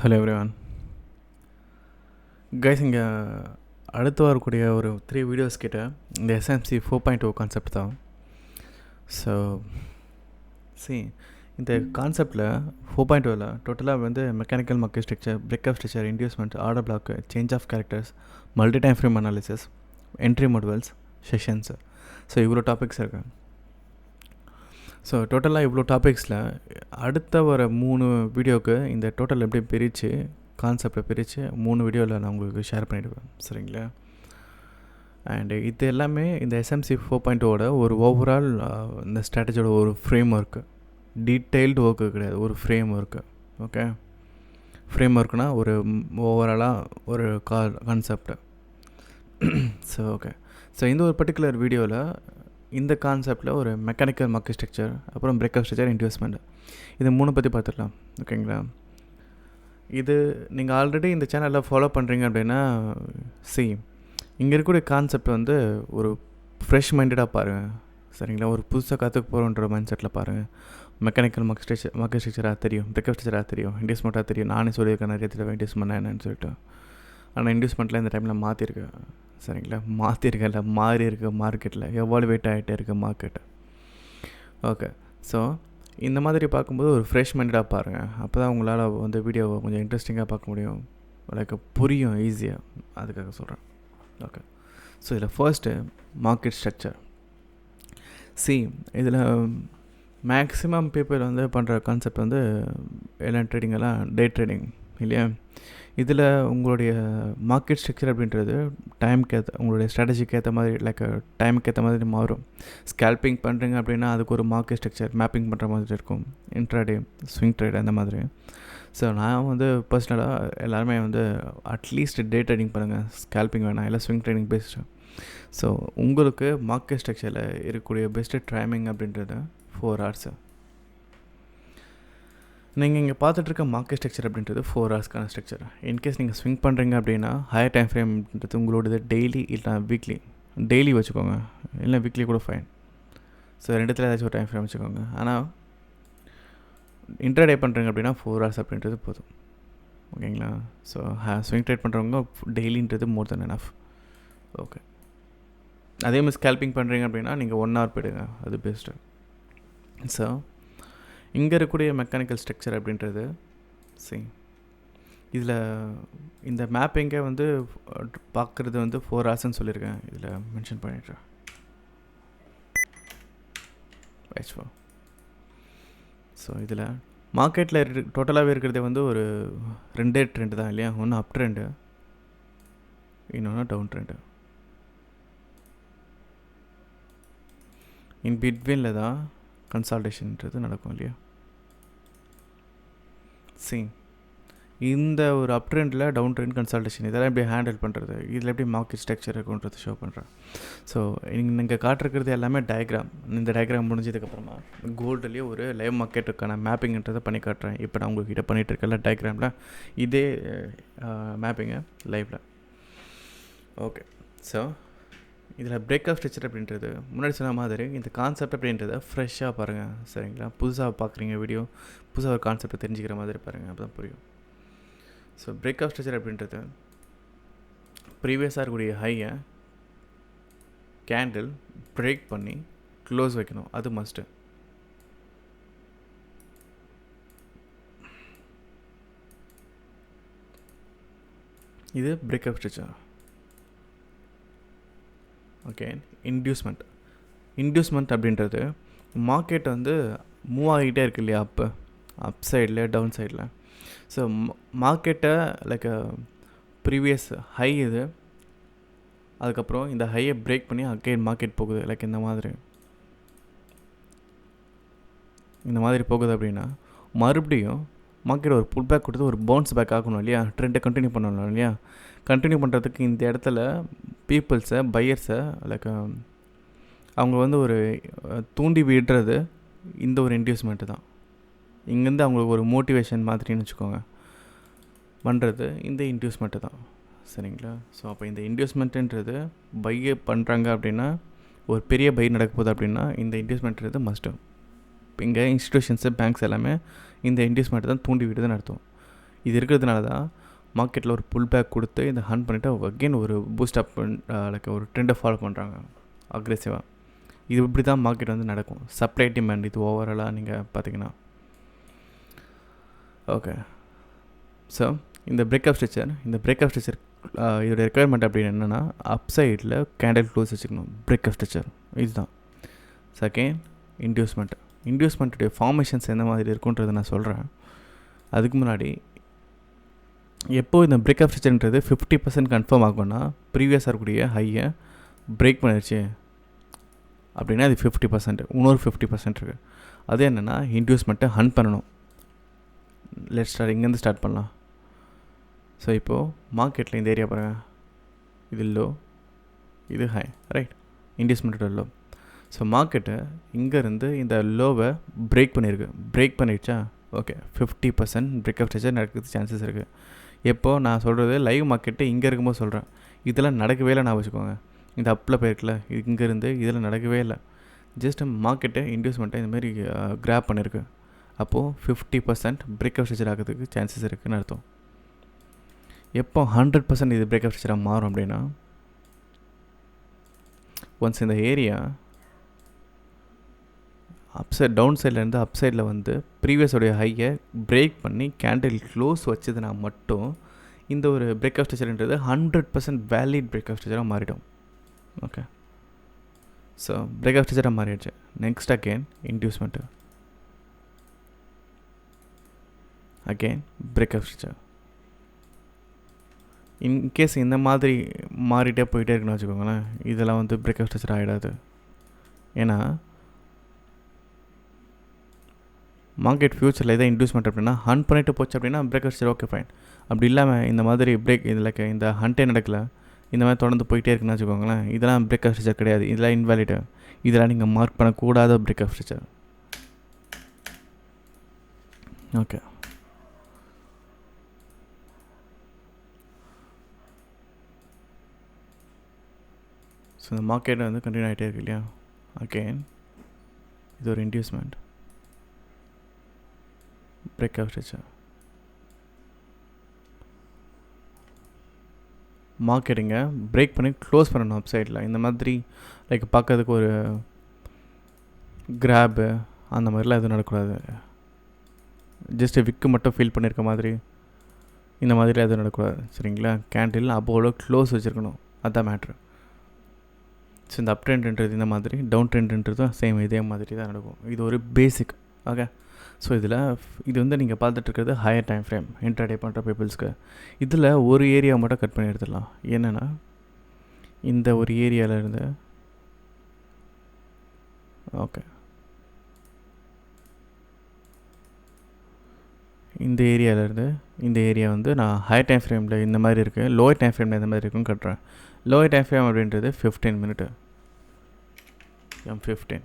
Hello everyone guys, இங்கே அடுத்து வரக்கூடிய ஒரு 3 வீடியோஸ் கிட்ட இந்த எஸ்எம்சி 4.0 கான்செப்ட் தான். ஸோ இந்த கான்செப்டில் 4.0ல் டோட்டலாக வந்து mechanical market structure, breakup structure, inducement, order block, change of characters, multi time frame analysis, entry modules, sessions, so இவ்வளோ டாபிக்ஸ் இருக்குது. ஸோ டோட்டலாக இவ்வளோ டாபிக்ஸில் அடுத்த வர 3 வீடியோவுக்கு இந்த டோட்டல் எப்படி பிரித்து கான்செப்டை பிரித்து 3 வீடியோவில் நான் உங்களுக்கு ஷேர் பண்ணிவிடுவேன், சரிங்களா? அண்டு இது எல்லாமே இந்த எஸ்எம்சி 4.0வோட ஒரு ஓவரால் இந்த ஸ்ட்ராட்டஜியோட ஒரு ஃப்ரேம் ஒர்க்கு, டீட்டெயில்டு ஒர்க்கு கிடையாது, ஒரு ஃப்ரேம் ஒர்க்கு. ஓகே, ஃப்ரேம் ஒர்க்குனால் ஒரு ஓவராலாக ஒரு கான்செப்டு. ஸோ ஓகே, ஸோ இந்த ஒரு பர்டிகுலர் வீடியோவில் இந்த கான்செப்டில் ஒரு மெக்கானிக்கல் மார்க்கெட் ஸ்ட்ரக்சர், அப்புறம் பிரேக்அப் ஸ்ட்ரக்சர், இன்டியூஸ்மெண்ட், இது 3 பற்றி பார்த்துடலாம். ஓகேங்களா? இது நீங்கள் ஆல்ரெடி இந்த சேனலில் ஃபாலோ பண்ணுறீங்க அப்படின்னா இங்கே இருக்கக்கூடிய கான்செப்ட் வந்து ஒரு ஃப்ரெஷ் மைண்டடாக பாருங்கள், சரிங்களா? ஒரு புதுசாக கற்றுக்க போகிறோன்ற மைண்ட் செட்டில் பாருங்கள். மெக்கானிக்கல் மார்க்கெட் ஸ்ட்ரக்சராக தெரியும், பிரேக்அப் ஸ்ட்ரக்சராக தெரியும், இன்டியூஸ்மெண்ட்டாக தெரியும். நானே சொல்லியிருக்கேன் நிறைய தடவை இன்டியூஸ்மெண்ட் என்னன்னு சொல்லிட்டு. ஆனால் இன்டியூஸ்மெண்ட்டில் இந்த டைமில் மாற்றிருக்கேன், சரிங்களா? மாற்றிருக்கேன்ல, மாறி இருக்குது மார்க்கெட்டில், எவால்வேட் ஆகிட்டே இருக்குது மார்க்கெட்டு. ஓகே, ஸோ இந்த மாதிரி பார்க்கும்போது ஒரு ஃப்ரெஷ் மைண்டடாக பாருங்கள். அப்போ தான் உங்களால் வந்து வீடியோவை கொஞ்சம் இன்ட்ரெஸ்டிங்காக பார்க்க முடியும், லைக் புரியும் ஈஸியாக, அதுக்காக சொல்கிறேன். ஓகே, ஸோ இதில் ஃபர்ஸ்ட்டு மார்க்கெட் ஸ்ட்ரக்சர். இதில் மேக்ஸிமம் பீப்புள் வந்து பண்ணுற கான்செப்ட் வந்து எல்லாம் ட்ரேடிங், எல்லாம் டே ட்ரேடிங் இல்லையா? இதில் உங்களுடைய மார்க்கெட் ஸ்ட்ரக்சர் அப்படின்றது டைமுக்கு ஏற்ற, உங்களுடைய ஸ்ட்ராட்டஜிக்கு ஏற்ற மாதிரி, லைக் டைமுக்கு ஏற்ற மாதிரி மாறும். ஸ்கேல்பிங் பண்ணுறீங்க அப்படின்னா அதுக்கு ஒரு மார்க்கெட் ஸ்ட்ரக்சர் மேப்பிங் பண்ணுற மாதிரி இருக்கும், இன்ட்ராடே, ஸ்விங் ட்ரேட், அந்த மாதிரி. ஸோ நான் வந்து பர்சனலாக எல்லாருமே வந்து அட்லீஸ்ட் டே ட்ரேடிங் பண்ணுங்கள், ஸ்கேல்பிங் வேணாம், இல்லை ஸ்விங் ட்ரேடிங் பெஸ்ட்டு. ஸோ உங்களுக்கு மார்க்கெட் ஸ்ட்ரக்சரில் இருக்கக்கூடிய பெஸ்ட்டு டைமிங் அப்படின்றது 4 hours. நீங்கள் இங்கே பார்த்துட்ருக்க மார்க்கெட் ஸ்ட்ரக்சர் அப்படின்றது 4 hours ஸ்ட்ரக்சர். இன்கேஸ் நீங்கள் ஸ்விங் பண்ணுறீங்க அப்படின்னா ஹையர் டைம் ஃப்ரேம்ன்றது உங்களோடது டெய்லி இல்லை வீக்லி, டெய்லி வச்சுக்கோங்க, இல்லை வீக்லி கூட ஃபைன். ஸோ ரெண்டுத்தில் ஏதாச்சும் ஒரு டைம் ஃப்ரேம் வச்சுக்கோங்க. ஆனால் இன்ட்ராடே பண்ணுறீங்க அப்படின்னா 4 hours அப்படின்றது போதும், ஓகேங்களா? ஸோ ஸ்விங் ட்ரேட் பண்ணுறவங்க டெய்லின்றது மோர் தென் எனஃப். ஓகே, அதே மாதிரி ஸ்கேல்பிங் பண்ணுறீங்க அப்படின்னா நீங்கள் 1 hour போயிடுங்க, அது பெஸ்ட்டு. ஸோ இங்கே இருக்கக்கூடிய மெக்கானிக்கல் ஸ்ட்ரக்சர் அப்படின்றது இதில் இந்த மேப்பிங்கை வந்து பார்க்குறது வந்து 4 hours சொல்லியிருக்கேன், இதில் மென்ஷன் பண்ணிடுறேன். ஸோ இதில் மார்க்கெட்டில் டோட்டலாகவே இருக்கிறதே வந்து ஒரு 2 ட்ரெண்டு தான் இல்லையா? ஒன்று அப் ட்ரெண்டு, இன்னொன்று டவுன் ட்ரெண்டு. இன் பிட்வீனில் தான் கன்சால்டேஷன்ன்றது நடக்கும் இல்லையா? இந்த ஒரு அப் ட்ரெண்டில் டவுன் ட்ரெண்ட், கன்சால்டேஷன், இதெல்லாம் எப்படி ஹேண்டில் பண்ணுறது, இதில் எப்படி மார்க்கெட் ஸ்ட்ரக்சர் இருக்குன்றது ஷோ பண்ணுறேன். ஸோ நீங்கள் காட்டுறது எல்லாமே டயக்ராம். இந்த டயக்ராம் முடிஞ்சதுக்கப்புறமா கோல்டுலேயே ஒரு லைவ் மார்க்கெட்டுக்கான மேப்பிங்ன்றதை பண்ணி காட்டுறேன். இப்போ நான் உங்கள்கிட்ட பண்ணிகிட்ருக்கல டயக்ராமில் இதே மேப்பிங்கை லைவில். ஓகே, ஸோ இதில் பிரேக்அப் ஸ்ட்ரக்சர் அப்படின்றது முன்னாடி சொன்ன மாதிரி இந்த கான்செப்ட் அப்படின்றத ஃப்ரெஷ்ஷாக பாருங்கள், சரிங்களா? புதுசாக பார்க்குறீங்க வீடியோ, புதுசாக ஒரு கான்செப்டை தெரிஞ்சுக்கிற மாதிரி பாருங்கள், அப்போ தான் புரியும். ஸோ பிரேக்அப் ஸ்ட்ரக்சர் அப்படின்றது ப்ரீவியஸாக இருக்கக்கூடிய ஹையை கேண்டில் பிரேக் பண்ணி க்ளோஸ் வைக்கணும், அது மஸ்ட்டு. இது பிரேக்அப் ஸ்ட்ரக்சர். ஓகே, இன்டியூஸ்மெண்ட் அப்படின்றது மார்க்கெட் வந்து மூவ் ஆகிட்டே இருக்கு இல்லையா? அப் சைடில், டவுன் சைடில். ஸோ மார்க்கெட்டை லைக் ப்ரீவியஸ் ஹை இது, அதுக்கப்புறம் இந்த ஹையை பிரேக் பண்ணி அகைன் மார்க்கெட் போகுது, லைக் இந்த மாதிரி போகுது அப்படின்னா மறுபடியும் மார்க்கெட் ஒரு புல் பேக் கொடுத்து ஒரு பவுன்ஸ் பேக் ஆகணும் இல்லையா? ட்ரெண்டை கண்டினியூ பண்ணணும் இல்லையா? கண்டினியூ பண்ணுறதுக்கு இந்த இடத்துல பீப்புள்ஸை, பையர்ஸை, லைக் அவங்க வந்து ஒரு தூண்டி விடுறது இந்த ஒரு இன்டியூஸ்மெண்ட்டு தான். இங்கேருந்து அவங்களுக்கு ஒரு மோட்டிவேஷன் மாதிரின்னு வச்சுக்கோங்க, பண்ணுறது இந்த இன்டியூஸ்மெண்ட்டு தான், சரிங்களா? ஸோ அப்போ இந்த இன்டியூஸ்மெண்ட்டுன்றது பையை பண்ணுறாங்க அப்படின்னா, ஒரு பெரிய பை நடக்க போகுது அப்படின்னா இந்த இன்டியூஸ்மெண்ட்டுன்றது மஸ்ட்டு. இங்கே இன்ஸ்டியூஷன்ஸு, பேங்க்ஸ் எல்லாமே இந்த இன்டியூஸ்மெண்ட்டு தான் தூண்டி விடுதுன்னு அர்த்தம். இது இருக்கிறதுனால தான் மார்க்கெட்டில் ஒரு புல் பேக் கொடுத்து இந்த ஹண்ட் பண்ணிவிட்டு அகெயின் ஒரு பூஸ்ட் அப் லைக் ஒரு ட்ரெண்டை ஃபாலோ பண்ணுறாங்க அக்ரெசிவாக. இது இப்படி தான் மார்க்கெட் வந்து நடக்கும். சப்ளை டிமாண்ட் இது ஓவராலாக நீங்கள் பார்த்தீங்கன்னா. ஓகே, ஸோ இந்த பிரேக்அப் ஸ்ட்ரக்சர் இதோட ரெக்குயர்மெண்ட் அப்படின்னு என்னென்னா அப்சைடில் கேண்டில் க்ளோஸ் வச்சுக்கணும். பிரேக்அப் ஸ்ட்ரக்சர் இதுதான். செகண்ட் இன்டியூஸ்மெண்ட்டுடைய ஃபார்மேஷன்ஸ் எந்த மாதிரி இருக்குன்றதை நான் சொல்கிறேன். அதுக்கு முன்னாடி எப்போது இந்த பிரேக்அப் ஸ்ட்ரக்சர்ன்றது 50% கன்ஃபார்ம் ஆகும்னா ப்ரீவியஸாக இருக்கக்கூடிய ஹையை பிரேக் பண்ணிடுச்சு அப்படின்னா அது 50%, இன்னொரு 50% இருக்குது. அது என்னென்னா இன்டியூஸ்மெண்ட்டை ஹண்ட் பண்ணணும். இங்கேருந்து ஸ்டார்ட் பண்ணலாம். ஸோ இப்போது மார்க்கெட்டில் இந்த ஏரியா பாருங்கள், இது லோ, இது ஹை, ரைட்? இன்டியூஸ்மெண்ட்டோட லோ. ஸோ மார்க்கெட்டு இங்கேருந்து இந்த லோவை பிரேக் பண்ணிடுச்சா? ஓகே, 50% பிரேக்அப் ஸ்ட்ரக்சர் நடக்கிறதுக்கு சான்சஸ் இருக்குது. எப்போது நான் சொல்கிறது லைவ் மார்க்கெட்டு இங்கே இருக்கும்போது சொல்கிறேன். இதெல்லாம் நடக்கவே இல்லை. நான் வச்சுக்கோங்க, இந்த அப்பில் போயிருக்குல்ல, இங்கேருந்து இதில் நடக்கவே இல்லை. ஜஸ்ட் மார்க்கெட்டு இன்டியூஸ்மெண்ட்டை இந்தமாரி கிராப் பண்ணியிருக்கு. அப்போது 50% பிரேக்அப் ஸ்ட்ரக்சர் ஆகிறதுக்கு சான்சஸ் இருக்குதுன்னு அர்த்தம். எப்போ 100% இது பிரேக்அப் ஸ்ட்ரக்சராக மாறும் அப்படின்னா ஒன்ஸ் இந்த ஏரியா டவுன் சைட்லேருந்து அப் சைடில் வந்து ப்ரீவியஸோடைய ஹையை பிரேக் பண்ணி கேண்டில் க்ளோஸ் வச்சதுனா மட்டும் இந்த ஒரு பிரேக்அப் ஸ்ட்ரக்சர்ன்றது 100% வேலிட் பிரேக்அப் ஸ்ட்ரக்சராக மாறிடும். ஓகே, ஸோ பிரேக்அப் ஸ்ட்ரக்சராக மாறிடுச்சு. Next again inducement, again breakup structure. In case இந்த மாதிரி மாறிட்டே போயிட்டே இருக்குன்னு வச்சுக்கோங்களேன், இதெல்லாம் வந்து பிரேக்அப் ஸ்ட்ரக்சர் ஆகிடாது. ஏன்னா மார்க்கெட் ஃப்யூச்சரில் எதாவது இன்டியூஸ்மெண்ட் அப்படின்னா ஹண்ட் பண்ணிட்டு போச்சு அப்படின்னா பிரேக்அப் ஸ்ட்ரக்சர் ஓகே ஃபைன். அப்படி இல்லாமல் இந்த மாதிரி இந்த ஹண்டே நடக்கலை, இந்த மாதிரி தொடர்ந்து போயிட்டே இருக்குன்னு வச்சுக்கோங்களேன், இதெல்லாம் பிரேக்அப் ஸ்ட்ரக்சர் கிடையாது. இதெல்லாம் இன்வாலிடு. இதெல்லாம் நீங்கள் மார்க் பண்ணக்கூடாத பிரேக்அப் ஸ்ட்ரக்சர். ஓகே, ஸோ இந்த மார்க்கெட் வந்து கண்டினியூ ஆகிட்டே இருக்கு இல்லையா? அகெயின் இது ஒரு இன்டியூஸ்மெண்ட், பிரேக்அப் ஸ்ட்ரக்சர். மார்க்கெட்டிங்க பிரேக் பண்ணி க்ளோஸ் பண்ணணும் அப் சைடில். இந்த மாதிரி லைக் பார்க்கறதுக்கு ஒரு கிராபு அந்த மாதிரிலாம் எதுவும் நடக்கூடாது. ஜஸ்ட்டு விக்கு மட்டும் ஃபீல் பண்ணியிருக்க மாதிரி இந்த மாதிரிலாம் எதுவும் நடக்கூடாது. சரிங்களா? கேண்டில் அப்போல க்ளோஸ் வச்சுருக்கணும், அதுதான் மேட்ரு. ஸோ இந்த அப் ட்ரெண்ட்ன்றது இந்த மாதிரி, டவுன் ட்ரெண்ட்ன்றதும் சேம் இதே மாதிரி தான் நடக்கும். இது ஒரு பேசிக். ஓகே, ஸோ இது வந்து நீங்கள் பார்த்துட்ருக்கிறது ஹையர் டைம் ஃப்ரேம் இன்ட்ராடே பண்ணுற பீப்புள்ஸ்க்கு. இதில் ஒரு ஏரியா மட்டும் கட் பண்ணி எடுத்துடலாம். என்னென்னா இந்த ஒரு ஏரியாவிலேருந்து, ஓகே, இந்த ஏரியாவிலேருந்து இந்த ஏரியா வந்து நான் ஹையர் டைம் ஃப்ரேமில் இந்த மாதிரி இருக்குது, லோயர் டைம் ஃப்ரேமில் இந்த மாதிரி இருக்குன்னு கட்டுறேன். லோயர் டைம் ஃப்ரேம் அப்படின்றது 15 மினிட்டு, M15.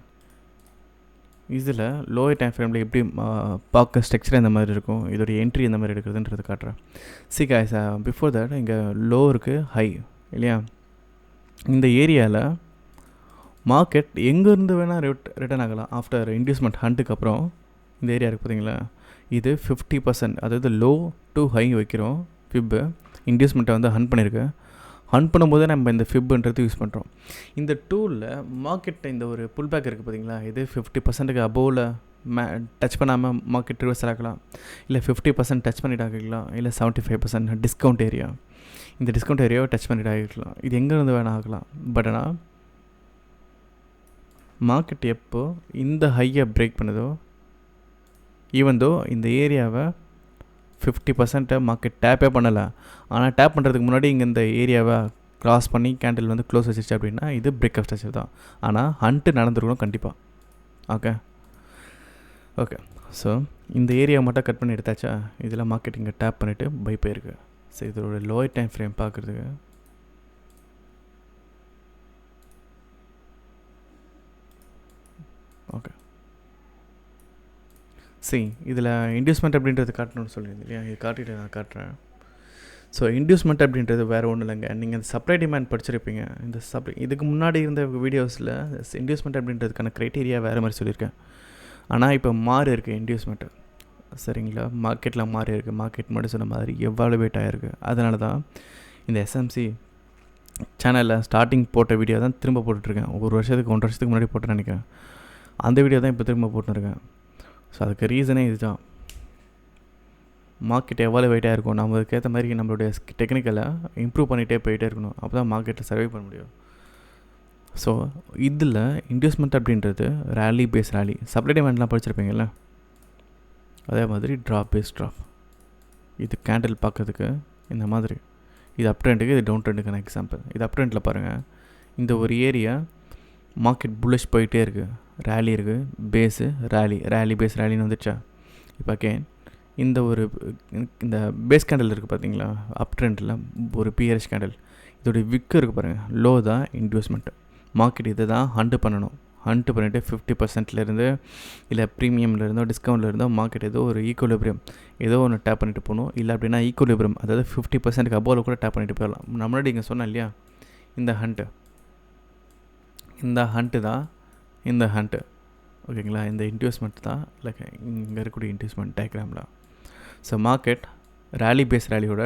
இதில் லோயர் டைம் ஃப்ரேமில் எப்படி பார்க்க ஸ்ட்ரக்சர் இந்த மாதிரி இருக்கும், இதோடைய என்ட்ரி இந்த மாதிரி எடுக்கிறதுன்றது காட்டுறேன். சி காய்ஸ், பிஃபோர் தட் இங்கே லோ இருக்குது, ஹை இல்லையா? இந்த ஏரியாவில் மார்க்கெட் எங்கேருந்து வேணால் ரிட்டர்ன் ஆகலாம். ஆஃப்டர் இன்டியூஸ்மெண்ட் ஹண்ட்டுக்கு அப்புறம் இந்த ஏரியா இருக்குது பார்த்தீங்களா, இது 50%, அதாவது லோ டு ஹை வைக்கிறோம். ஃபிப்பு இன்டியூஸ்மெண்ட்டை வந்து ஹண்ட் பண்ணியிருக்கு. ஹண்ட் பண்ணும்போது நம்ம இந்த ஃபிப்புன்றது யூஸ் பண்ணுறோம். இந்த டூலில் மார்க்கெட்டை இந்த ஒரு புல் பேக் இருக்குது பார்த்தீங்களா, இது 50%க்கு அபோவில் டச் பண்ணாமல் மார்க்கெட் ரிவர்சல் ஆகலாம், இல்லை 50% டச் பண்ணிட்டு ஆகிக்கலாம், இல்லை 75% டிஸ்கவுண்ட் ஏரியா, இந்த டிஸ்கவுண்ட் ஏரியாவை டச் பண்ணிட்டு ஆகிக்கலாம். இது எங்கேருந்து வேணால் ஆகலாம். பட் ஆனால் மார்க்கெட் எப்போ இந்த ஹையை பிரேக் பண்ணுதோ, ஈவன் தோ இந்த ஏரியாவை 50% மார்க்கெட் டேப்பே பண்ணலை, ஆனால் டேப் பண்ணுறதுக்கு முன்னாடி இங்கே இந்த ஏரியாவை க்ராஸ் பண்ணி கேண்டில் வந்து க்ளோஸ் வச்சிருச்சு அப்படின்னா இது பிரேக்அப் ஸ்ட்ரக்சர் தான். ஆனால் ஹண்ட்டு நடந்துருக்கணும் கண்டிப்பாக. ஓகே ஓகே ஸோ இந்த ஏரியாவை மட்டும் கட் பண்ணி எடுத்தாச்சா, இதில் மார்க்கெட் இங்கே டேப் பண்ணிவிட்டு பை போயிருக்கு. ஸோ இதோட லோயர் டைம் ஃப்ரேம் பார்க்குறதுக்கு ஓகே இதில் இன்டியூஸ்மெண்ட் அப்படின்றது காட்டணும்னு சொல்லியிருந்தேன் இல்லையா, இது காட்டிட்டு நான் காட்டுறேன். ஸோ இன்டியூஸ்மெண்ட் அப்படின்றது வேறு ஒன்றும் இல்லைங்க. நீங்கள் இந்த சப்ளை டிமாண்ட் படிச்சிருப்பீங்க. இந்த இதுக்கு முன்னாடி இருந்த வீடியோஸில் இன்டியூஸ்மெண்ட் அப்படின்றதுக்கான க்ரைட்டீரியா வேறு மாதிரி சொல்லியிருக்கேன். ஆனால் இப்போ மாறி இருக்குது இன்டியூஸ்மெண்ட்டு. சரிங்களா? மார்க்கெட்டில் மாறி இருக்குது. மார்க்கெட் மட்டும் சொன்ன மாதிரி எவாலுவேட் ஆகிருக்கு. அதனால தான் இந்த எஸ்எம்சி சேனலில் ஸ்டார்டிங் போட்ட வீடியோ தான் திரும்ப போட்டுட்ருக்கேன். 1 வருஷத்துக்கு 1.5 வருஷத்துக்கு முன்னாடி போட்டு நினைக்கிறேன். அந்த வீடியோ தான் இப்போ திரும்ப போட்டுருக்கேன். ஸோ அதுக்கு ரீசனே இதுதான். மார்க்கெட் எவ்வளோ வெயிட்டாக இருக்கும், நம்ம அதுக்கேற்ற மாதிரி நம்மளுடைய டெக்னிக்கலை இம்ப்ரூவ் பண்ணிகிட்டே போயிட்டே இருக்கணும். அப்போ தான் மார்க்கெட்டில் சர்வை பண்ண முடியும். ஸோ இதில் இன்வெஸ்ட்மெண்ட் அப்படின்றது ரேலி பேஸ் ரேலி, சப்ளை டிமாண்ட்லாம் படிச்சிருப்பீங்கள்ல, அதே மாதிரி ட்ராப் பேஸ் ட்ராப். இது கேண்டில் பார்க்கறதுக்கு இந்த மாதிரி, இது அப் ட்ரெண்டுக்கு, இது டவுன் ட்ரெண்டுக்கான எக்ஸாம்பிள். இது அப் ட்ரெண்டில் பாருங்கள், இந்த ஒரு ஏரியா மார்க்கெட் புல்லிஷ் போயிட்டே இருக்குது, ரேலி இருக்குது, பேஸு ரேலி, ரேலி பேஸ் ரேலின்னு வந்துச்சா. இப்போ அகெயின் இந்த பேஸ் கேண்டில் இருக்குது பார்த்தீங்களா, அப் ட்ரெண்டில் ஒரு பிஆர்எஸ் கேண்டில், இதோடைய விக்கு இருக்குது பாருங்கள், லோ தான் இன்வெஸ்ட்மெண்ட்டு. மார்க்கெட் இதை தான் ஹண்ட் பண்ணணும். ஹண்ட் பண்ணிவிட்டு 50%லேருந்து இல்லை ப்ரீமியம்லேருந்தோ டிஸ்கவுண்ட்லேருந்தோ மார்க்கெட் ஏதோ ஒரு ஈக்குவலிபிரியம் ஏதோ ஒன்று டேப் பண்ணிட்டு போகணும். இல்லை அப்படின்னா ஈக்குவலிபிரியம், அதாவது 50%க்கு அபோவில் கூட டேப் பண்ணிட்டு போயிடலாம். முன்னாடி இங்கே சொன்னேன் இல்லையா, இந்த ஹண்ட்டு தான் இந்த ஹண்ட்டு, ஓகேங்களா? இந்த இன்வெஸ்ட்மெண்ட் தான் லைக் இங்கே இருக்கக்கூடிய இன்வெஸ்ட்மெண்ட் டயக்ராமில். ஸோ மார்க்கெட் ரேலி பேஸ் ரேலியோட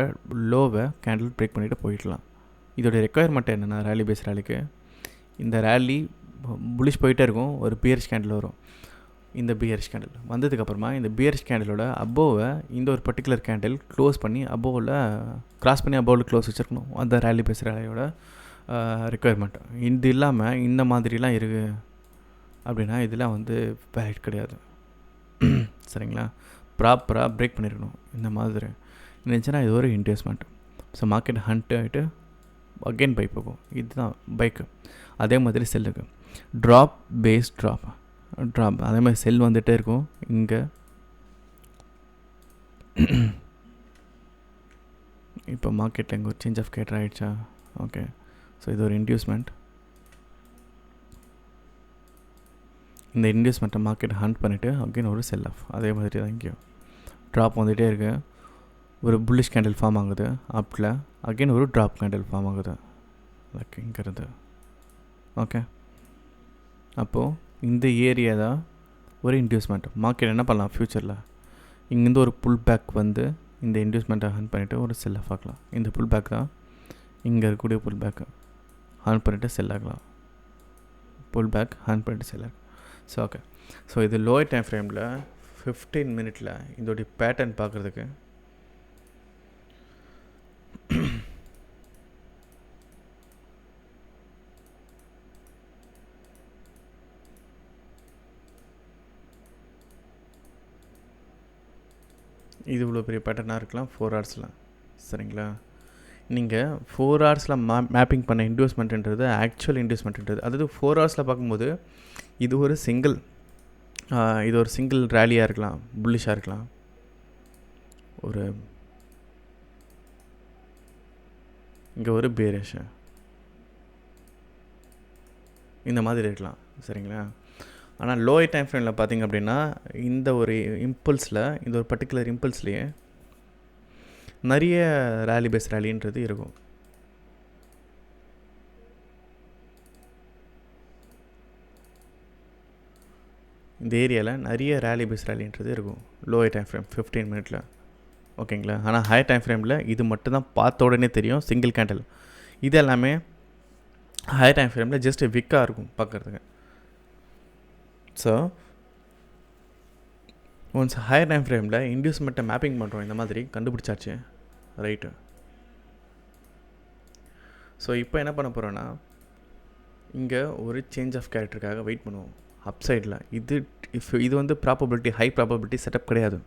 லோவை கேண்டில் பிரேக் பண்ணிவிட்டு போயிடலாம். இதோடைய ரெக்குயர்மெண்ட் என்னென்னா, ரேலி பேஸ் ரேலிக்கு இந்த ரேலி புலிஷ் போயிட்டே இருக்கும், ஒரு பியர்ஸ் கேண்டில் வரும். இந்த பியர்ஸ் கேண்டில் வந்ததுக்கப்புறமா இந்த பியர்ஸ் கேண்டிலோட அபோவை இந்த ஒரு பர்டிகுலர் கேண்டில் க்ளோஸ் பண்ணி அபோவில் க்ராஸ் பண்ணி அபோவில் க்ளோஸ் வச்சுருக்கணும். அந்த ரேலி பேஸ் ரேலியோட ரெக்குயர்மெண்ட். இது இல்லாமல் இந்த மாதிரிலாம் இருக்குது அப்படின்னா இதெல்லாம் வந்து வேலிட் கிடையாது. சரிங்களா? ப்ராப்பராக பிரேக் பண்ணியிருக்கணும். இந்த மாதிரி இருந்துச்சுன்னா இது ஒரு இன்வெஸ்ட்மெண்ட். ஸோ மார்க்கெட் ஹண்ட் ஆகிட்டு அகெயின் பை போகும். இதுதான் பைக்கு. அதே மாதிரி செல்லுக்கு ட்ராப் பேஸ் ட்ராப், அதே மாதிரி செல் வந்துகிட்டே இருக்கும். இங்கே இப்போ மார்க்கெட்டில் இங்கே ஒரு சேஞ்ச் ஆஃப் கேட்டர் ஆகிடுச்சா? ஓகே. ஸோ இது ஒரு இன்டியூஸ்மெண்ட். இந்த இன்டியூஸ்மெண்ட்டை மார்க்கெட் ஹண்ட் பண்ணிவிட்டு அகெயின் ஒரு செல் ஆஃப். அதே மாதிரி தான் இங்கேயும் ட்ராப் வந்துகிட்டே இருக்குது. ஒரு புல்லிஷ் கேண்டில் ஃபார்ம் ஆகுது அப்பில், அகெயின் ஒரு ட்ராப் கேண்டில் ஃபார்ம் ஆகுது லைக் இங்கிறது. ஓகே. அப்போது இந்த ஏரியா தான் ஒரு இன்டியூஸ்மெண்ட். மார்க்கெட் என்ன பண்ணலாம் ஃப்யூச்சரில், இங்கேருந்து ஒரு புல் பேக் வந்து இந்த இன்டியூஸ்மெண்ட்டை ஹண்ட் பண்ணிவிட்டு ஒரு செல் ஆஃப் ஆகலாம். இந்த புல் பேக் தான் இங்கே இருக்கக்கூடிய புல் பேக்கு ஹண்ட் பண்ணிவிட்டு செல் ஆகலாம். புல் பேக் ஹண்ட் பண்ணிவிட்டு செல் ஆகலாம். So okay. ஸோ இது லோயர் டைம் ஃப்ரேமில் 15 மினிட்டில் இதோடைய பேட்டர்ன் பார்க்குறதுக்கு இது இவ்வளோ பெரிய பேட்டர்னாக இருக்கலாம் 4 ஹவர்ஸில். சரிங்களா? நீங்கள் 4 ஹவர்ஸில் மேப்பிங் பண்ண இன்வெஸ்ட்மெண்ட்ன்றது ஆக்சுவல் இன்வெஸ்ட்மெண்ட்ன்றது, அதாவது 4 ஹவர்ஸில் பார்க்கும்போது இது ஒரு சிங்கிள் ரேலியாக இருக்கலாம், புல்லிஷாக இருக்கலாம், ஒரு இங்கே ஒரு பேரிஷ் இந்த மாதிரி இருக்கலாம். சரிங்களா? ஆனால் லோயர் டைம் ஃப்ரேமில் பார்த்திங்க அப்படின்னா இந்த ஒரு இம்பல்ஸில், இந்த ஒரு பர்டிகுலர் இம்பல்ஸ்லேயே நிறைய ரேலி பேஸ் ரேலின்றது இருக்கும். இந்த ஏரியாவில் நிறைய ரேலி பேஸ் ரேலின்றது இருக்கும் லோயர் டைம் ஃப்ரேம் 15 மினிட்டில். ஓகேங்களா? ஆனால் ஹை டைம் ஃப்ரேமில் இது மட்டும் தான் பார்த்த உடனே தெரியும், சிங்கிள் கேண்டில். இது எல்லாமே ஹை டைம் ஃப்ரேமில் ஜஸ்ட் விக்காக இருக்கும் பார்க்குறதுக்கு. ஸோ ஒன்ஸ் ஹையர் டைம் ஃப்ரேமில் இன்டியூஸ்மெண்ட்டை மேப்பிங் பண்ணுறோம், இந்த மாதிரி கண்டுபிடிச்சாச்சு, ரைட்டு. ஸோ இப்போ என்ன பண்ண போகிறோன்னா, இங்கே ஒரு சேஞ்ச் ஆஃப் கேரக்டருக்காக வெயிட் பண்ணுவோம் அப் சைடில். இது வந்து ப்ராபபிலிட்டி, ஹை ப்ராபபிலிட்டி செட்டப் கிடையாது.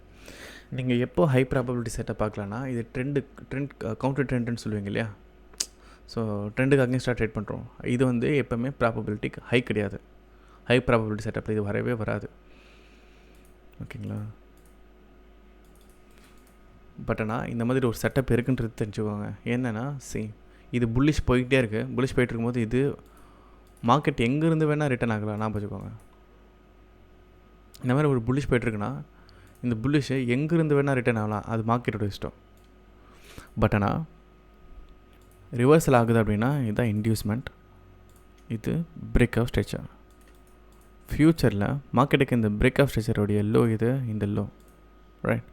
நீங்கள் எப்போ ஹை ப்ராபபிலிட்டி செட்டப் பார்க்கலான்னா, இது ட்ரெண்ட் கவுண்டர் ட்ரெண்டுன்னு சொல்லுவீங்க இல்லையா? ஸோ ட்ரெண்டுக்கு அகேன்ஸ்டாக ட்ரேட் பண்ணுறோம். இது வந்து எப்போவுமே ப்ராபபிலிட்டிக்கு ஹை கிடையாது. ஹை ப்ராபபிலிட்டி செட்டப்பில் இது வரவே வராது. ஓகேங்களா? பட் ஆனால் இந்த மாதிரி ஒரு செட்டப் இருக்குன்றது தெரிஞ்சுக்கோங்க. என்னென்னா இது புல்லிஷ் போயிட்டே இருக்குது. புல்லிஷ் போயிட்டு இருக்கும்போது இது மார்க்கெட் எங்கேருந்து வேணால் ரிட்டர்ன் ஆகலாம். நான் வச்சுக்கோங்க, இந்த மாதிரி ஒரு புல்லிஷ் போய்ட்டுருக்குன்னா இந்த புல்லிஷை எங்கேருந்து வேணால் ரிட்டர்ன் ஆகலாம், அது மார்க்கெட்டோட இஷ்டம். பட் ஆனால் ரிவர்சல் ஆகுது அப்படின்னா இதுதான் இன்டியூஸ்மெண்ட், இது பிரேக் ஆஃப் ஸ்ட்ரெச்சர். ஃப்யூச்சரில் மார்க்கெட்டுக்கு இந்த பிரேக் ஆஃப் ஸ்ட்ரெச்சருடைய லோ இது, இந்த லோ ரைட்.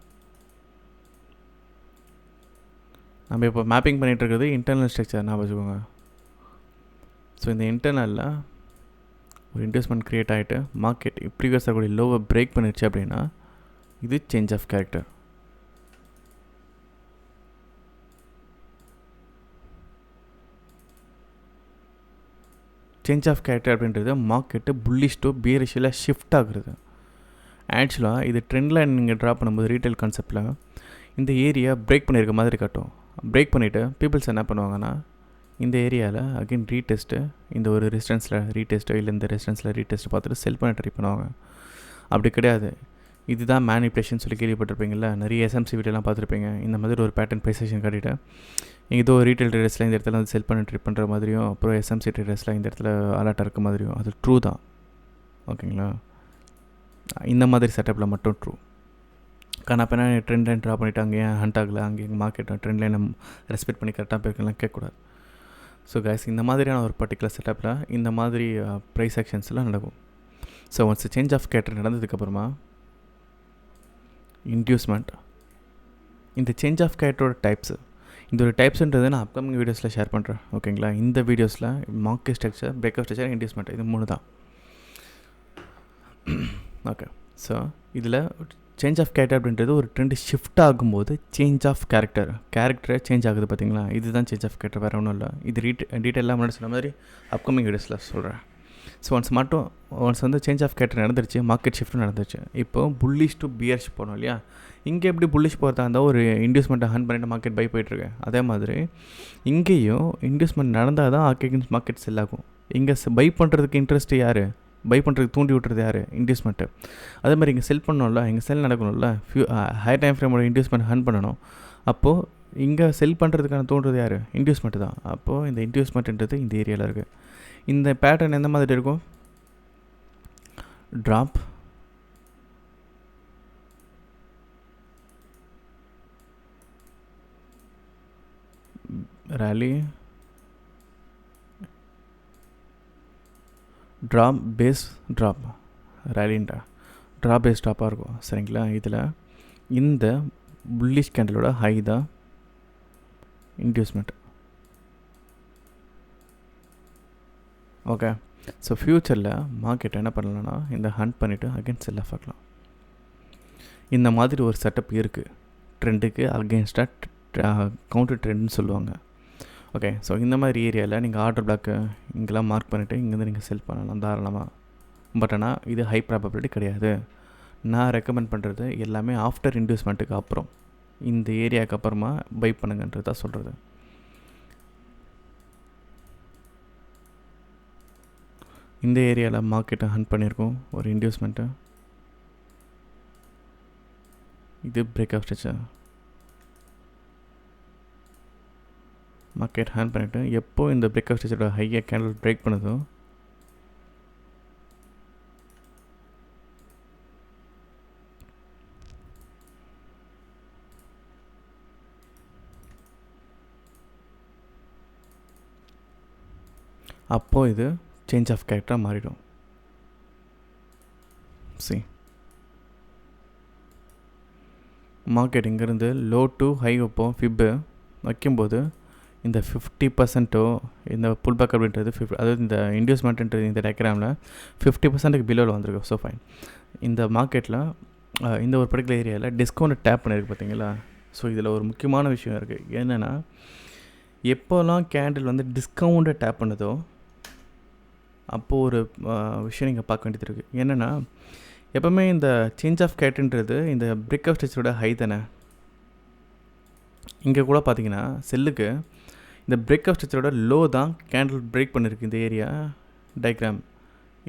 நம்ம இப்போ மேப்பிங் பண்ணிகிட்டு இருக்கிறது இன்டர்னல் ஸ்ட்ரக்சர் நான் வச்சுக்கோங்க. ஸோ இந்த இன்டர்னலில் ஒரு இன்வெஸ்ட்மெண்ட் க்ரியேட் ஆகிட்டு மார்க்கெட் ப்ரீவியஸாக கூடிய லோவை பிரேக் பண்ணிடுச்சு அப்படின்னா இது change of character. Change of character அப்படின்றது மார்க்கெட்டு புல்லிஷ் டு பியரிஷில் ஷிஃப்ட் ஆகுறது. ஆக்சுவலாக இது ட்ரெண்டில் நீங்கள் ட்ரா பண்ணும்போது ரீட்டைல் கான்செப்டில் இந்த ஏரியா பிரேக் பண்ணியிருக்க மாதிரி காட்டும். பிரேக் பண்ணிவிட்டு பீப்புள்ஸ் என்ன பண்ணுவாங்கன்னா இந்த ஏரியாவில் அகெயின் ரீடெஸ்ட்டு, இந்த ஒரு ரெசிஸ்டன்ஸில் ரீடெஸ்ட்டோ இல்லை இந்த ரெசிஸ்டன்ஸில் ரீடெஸ்ட்டு பார்த்துட்டு செல் பண்ண ட்ரை பண்ணுவாங்க. அப்படி கிடையாது. இதுதான் மேனிப்புலேஷன் சொல்லி கேள்விப்பட்டிருப்பீங்கள, நிறைய எஸ்எம்சி வீடியோலாம் பார்த்துருப்பீங்க. இந்த மாதிரி ஒரு பேட்டர்ன் ப்ரைசேஷன் காட்டிட்டு ஏதோ ரீட்டைல் ட்ரேடர்ஸில் இந்த இடத்துல வந்து செல் பண்ண ட்ரை பண்ணுற மாதிரியும், அப்புறம் எஸ்எம்சி ட்ரேடர்ஸில் இந்த இடத்துல அலர்ட்டாக இருக்க மாதிரியும் அது ட்ரூ தான். ஓகேங்களா? இந்த மாதிரி செட்டப்பில் மட்டும் ட்ரூ. கணப்பனா ட்ரெண்ட் லைன் ட்ரா பண்ணிவிட்டு அங்கேயே ஹண்ட் ஆகலை, அங்கே எங்கள் மார்க்கெட் ட்ரெண்ட் லைனை ரெஸ்பெக்ட் பண்ணி கரெக்டாக போயிருக்கலாம் கேட்கக்கூடாது. ஸோ கைஸ், இந்த மாதிரியான ஒரு பர்டிகுலர் செட்டப்பில் இந்த மாதிரி ப்ரைஸ் ஆக்ஷன்ஸ்லாம் நடக்கும். So once change of character நடந்ததுக்கப்புறமா இன்டியூஸ்மெண்ட், இந்த சேஞ்ச் ஆஃப் கேரக்டரோட டைப்ஸு, இந்த ஒரு டைப்ஸுன்றது நான் அப்கமிங் வீடியோஸில் ஷேர் பண்ணுறேன். ஓகேங்களா? இந்த வீடியோஸில் market structure, break of structure, inducement, இது 3 தான். ஓகே. ஸோ இதில் சேஞ்ச் ஆஃப் கேரக்டர் அப்படின்றது ஒரு ட்ரெண்ட் ஷிஃப்ட் ஆகும்போது சேஞ்ச் ஆஃப் கேரக்டரை சேஞ்ச் ஆகுது பார்த்தீங்களா? இதுதான் சேஞ்ச் ஆஃப் கேரக்டர், வேறு ஒன்றும் இல்லை. இது டீட்டெயிலாக முன்னாடி சொன்ன மாதிரி அப்கமிங் வீடியோஸில் சொல்கிறேன். ஸோ ஒன்ஸ் வந்து சேஞ்ச் ஆஃப் கேரக்டர் நடந்துருச்சு, மார்க்கெட் ஷிஃப்ட்டும் நடந்துருச்சு. இப்போ புல்லிஷ் டு பியர்ஷ் போனோம் இல்லையா? இங்கே எப்படி புல்லிஷ் போகிறதா இருந்தால் ஒரு இன்டியூஸ்மெண்ட்டை ஹண்ட் பண்ணிட்டு மார்க்கெட் பை போயிட்டுருக்கு. அதே மாதிரி இங்கேயும் இன்டியூஸ்மெண்ட் நடந்தால் தான் அகெயின்ஸ்ட் மார்க்கெட் செல் ஆகும். இங்கே பை பண்ணுறதுக்கு இன்ட்ரெஸ்ட் யார்? பை பண்ணுறதுக்கு தூண்டி விட்டுறது யார்? இன்டியூஸ்மெண்ட்டு. அதே மாதிரி இங்கே செல் பண்ணணும்ல, இங்கே செல் நடக்கணும்ல, ஹை டைம் ஃப்ரேமோட இன்டியூஸ்மெண்ட் ஹண்ட் பண்ணணும். அப்போது இங்கே செல் பண்ணுறதுக்கான தோன்றது யார்? இன்டியூஸ்மெண்ட்டு தான். அப்போது இந்த இன்டியூஸ்மெண்ட்டுன்றது இந்த ஏரியாவில் இருக்குது. இந்த பேட்டர்ன் எந்த மாதிரி இருக்கும்? Drop, rally, drop, base, drop, ரேலின்டா ட்ராப் பேஸ் ட்ராப்பாக இருக்கும். சரிங்களா? இதில் இந்த புல்லிஷ் கேண்டலோட ஹை தான் இன்டியூஸ்மெண்ட். ஓகே. ஸோ ஃப்யூச்சரில் மார்க்கெட் என்ன பண்ணலான்னா இந்த ஹண்ட் பண்ணிவிட்டு அகெயின்ஸ்ட் செல் ஆஃப் ஆகலாம். இந்த மாதிரி ஒரு செட்டப் இருக்குது. ட்ரெண்டுக்கு அகெயின்ஸ்டாக கவுண்டர் ட்ரெண்டுன்னு சொல்லுவாங்க. ஓகே. ஸோ இந்த மாதிரி ஏரியாவில் நீங்கள் ஆர்டர் பிளாக்கு இங்கெல்லாம் மார்க் பண்ணிவிட்டு இங்கேருந்து நீங்கள் செல் பண்ணலாம் தாராளமாக. பட் ஆனால் இது ஹை ப்ராபபிலிட்டி கிடையாது. நான் ரெக்கமெண்ட் பண்ணுறது எல்லாமே ஆஃப்டர் இன்டியூஸ்மெண்ட்டுக்கு அப்புறம், இந்த ஏரியாவுக்கு அப்புறமா பை பண்ணுங்கன்றது தான் சொல்கிறது. இந்த ஏரியாவில் மார்க்கெட்டை ஹண்ட் பண்ணியிருக்கோம் ஒரு இன்டியூஸ்மெண்ட்டு. இது break of structure. Market hand பண்ணிவிட்டு எப்போ இந்த பிரேக் ஆஃப் ஸ்ட்ரக்சரோட ஹையை கேண்டில் பிரேக் பண்ணுதோ அப்போது இது சேஞ்ச் ஆஃப் கேரக்டராக மாறிடும். மார்க்கெட் இங்கேருந்து லோ டு ஹை வைப்போம், ஃபிப்பு வைக்கும்போது இந்த 50%ஓ இந்த புல் பேக் அப்படின்றது அதாவது இந்த இன்டியூஸ்மெண்ட்ன்றது இந்த டயக்ராமில் 50%க்கு பிலோவில் வந்திருக்கு. So fine. இந்த மார்க்கெட்டில் இந்த ஒரு பர்டிகுலர் ஏரியாவில் டிஸ்கவுண்ட் டேப் பண்ணியிருக்கு பார்த்தீங்களா? ஸோ இதில் ஒரு முக்கியமான விஷயம் இருக்குது. என்னென்னா, எப்போல்லாம் கேண்டில் வந்து டிஸ்கவுண்ட்டை டேப் பண்ணுதோ அப்போது ஒரு விஷயம் நீங்கள் பார்க்க வேண்டியது இருக்குது. என்னென்னா, எப்போவுமே இந்த சேஞ்ச் ஆஃப் கேரக்டர்ன்றது இந்த பிரேக் ஆஃப் ஸ்ட்ரக்சரோட ஹை தானே. இங்கே கூட பார்த்தீங்கன்னா செல்லுக்கு இந்த பிரேக் ஆஃப் ஸ்ட்ரக்சரோட லோ தான் கேண்டில் பிரேக் பண்ணியிருக்கு. இந்த ஏரியா டயக்ராம்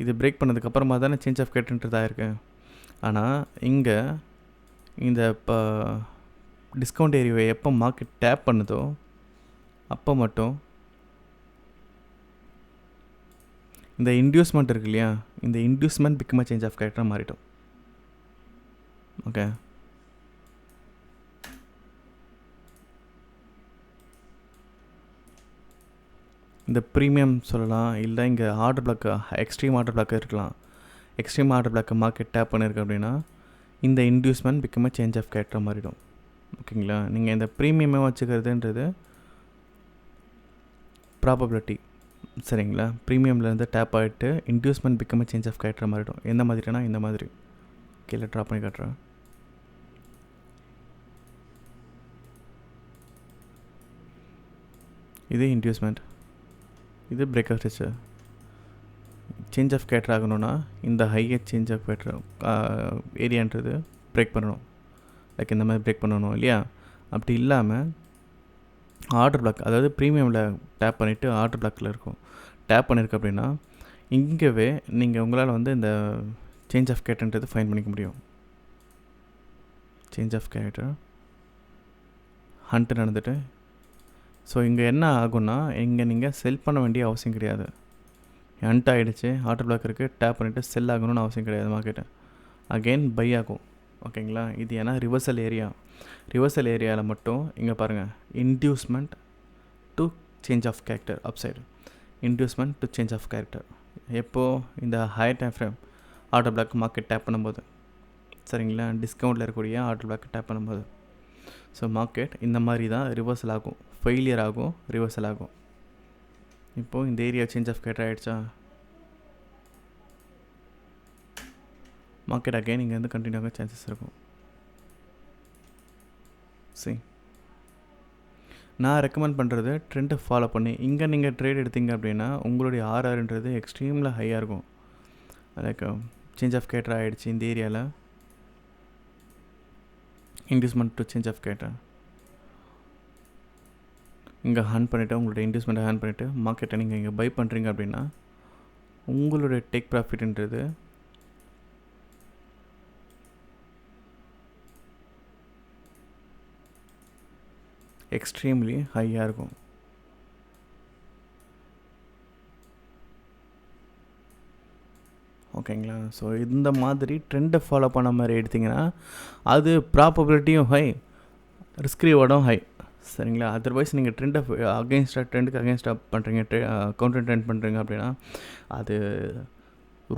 இது பிரேக் பண்ணதுக்கப்புறமா தானே சேஞ்ச் ஆஃப் கேரக்டர்ன்றதாக இருக்குது. ஆனால் இங்கே இந்த இப்போ டிஸ்கவுண்ட் ஏரியாவை எப்போ மார்க்கெட் டேப் பண்ணுதோ அப்போ மட்டும் இந்த இன்டியூஸ்மெண்ட் இருக்கு இல்லையா, இந்த இன்டியூஸ்மெண்ட் பிக்கமாக சேஞ்ச் ஆஃப் கேரக்டராக மாறிட்டோம். ஓகே. இந்த ப்ரீமியம் சொல்லலாம், இல்லை இங்கே order block extreme order block இருக்கலாம். Extreme order block market tap பண்ணியிருக்கு அப்படின்னா இந்த inducement become a change of character மாறிடும். ஓகேங்களா? நீங்கள் இந்த ப்ரீமியமாக வச்சுக்கிறதுன்றது ப்ராபபிலிட்டி. சரிங்களா? ப்ரீமியம்லேருந்து டேப் ஆகிட்டு inducement become a change of character மாறிடும். எந்த மாதிரினா இந்த மாதிரி கீழே ட்ராப் பண்ணி காட்டுறேன். இது இன்டியூஸ்மெண்ட், இது break of structure. Change of character ஆகணும்னா இந்த ஹையர் சேஞ்ச் ஆஃப் கேரக்டர் ஏரியான்றது பிரேக் பண்ணணும். லைக் இந்த மாதிரி பிரேக் பண்ணணும் இல்லையா? அப்படி இல்லாமல் ஆர்டர் பிளாக், அதாவது ப்ரீமியமில் டேப் பண்ணிவிட்டு ஆர்டர் பிளாக்கில் இருக்கும். டேப் பண்ணியிருக்கு அப்படின்னா இங்கேவே நீங்கள் உங்களால் வந்து இந்த சேஞ்ச் ஆஃப் கேரக்டர்ன்றது ஃபைன் பண்ணிக்க முடியும். சேஞ்ச் ஆஃப் கேரக்டர் ஹண்ட்டு நடந்துட்டு, ஸோ இங்கே என்ன ஆகும்னா இங்கே நீங்கள் செல் பண்ண வேண்டிய அவசியம் கிடையாது. ஹண்ட் ஆகிடுச்சு, ஆர்டர் பிளாக் இருக்குது, டேப் பண்ணிவிட்டு செல் ஆகணும்னு அவசியம் கிடையாது. மார்க்கெட்டு அகெயின் பை ஆகும். ஓகேங்களா? இது ஏன்னா ரிவர்சல் ஏரியா. ரிவர்சல் ஏரியாவில் மட்டும் இங்கே பாருங்கள், inducement to change of character upside, inducement to change of character. எப்போது? இந்த higher time frame order block market tap பண்ணும்போது. சரிங்களா? டிஸ்கவுண்ட்டில் இருக்கக்கூடிய ஆர்டர் பிளாக் டேப் பண்ணும்போது. ஸோ மார்க்கெட் இந்த மாதிரி தான் ரிவர்சல் ஆகும், ஃபெயிலியர் ஆகும், ரிவர்சல் ஆகும். இப்போது இந்த ஏரியா சேஞ்ச் ஆஃப் கேரக்டர் ஆகிடுச்சா, மார்க்கெட் அகெயின் இங்கே வந்து கண்டினியூ ஆக சான்சஸ் இருக்கும். சரி, நான் ரெக்கமெண்ட் பண்ணுறது ட்ரெண்டை ஃபாலோ பண்ணி இங்கே நீங்கள் ட்ரேட் எடுத்தீங்க அப்படின்னா உங்களுடைய ஆர்ஆர்ன்றது எக்ஸ்ட்ரீமில் ஹையாக இருக்கும். லைக் சேஞ்ச் ஆஃப் கேரக்டர் ஆகிடுச்சு இந்த ஏரியாவில், inducement to change of character இங்கே ஹேண்ட் பண்ணிவிட்டு உங்களுடைய இன்டியூஸ்மெண்ட்டை ஹேண்ட் பண்ணிவிட்டு மார்க்கெட்டை நீங்கள் இங்கே பை பண்ணுறீங்க அப்படின்னா உங்களுடைய டேக் ப்ராஃபிட்ன்றது எக்ஸ்ட்ரீம்லி ஹையாக இருக்கும். ஓகேங்களா? ஸோ இந்த மாதிரி ட்ரெண்டை ஃபாலோ பண்ண மாதிரி எடுத்திங்கன்னா அது ப்ராபபிலிட்டியும் ஹை, ரிஸ்க் ரிவார்டும் ஹை. சரிங்களா? அதர்வைஸ் நீங்கள் ட்ரெண்டை ட்ரெண்டுக்கு அகேன்ஸ்டாக பண்ணுறீங்க, கவுண்டர் ட்ரெண்ட் பண்ணுறீங்க அப்படின்னா அது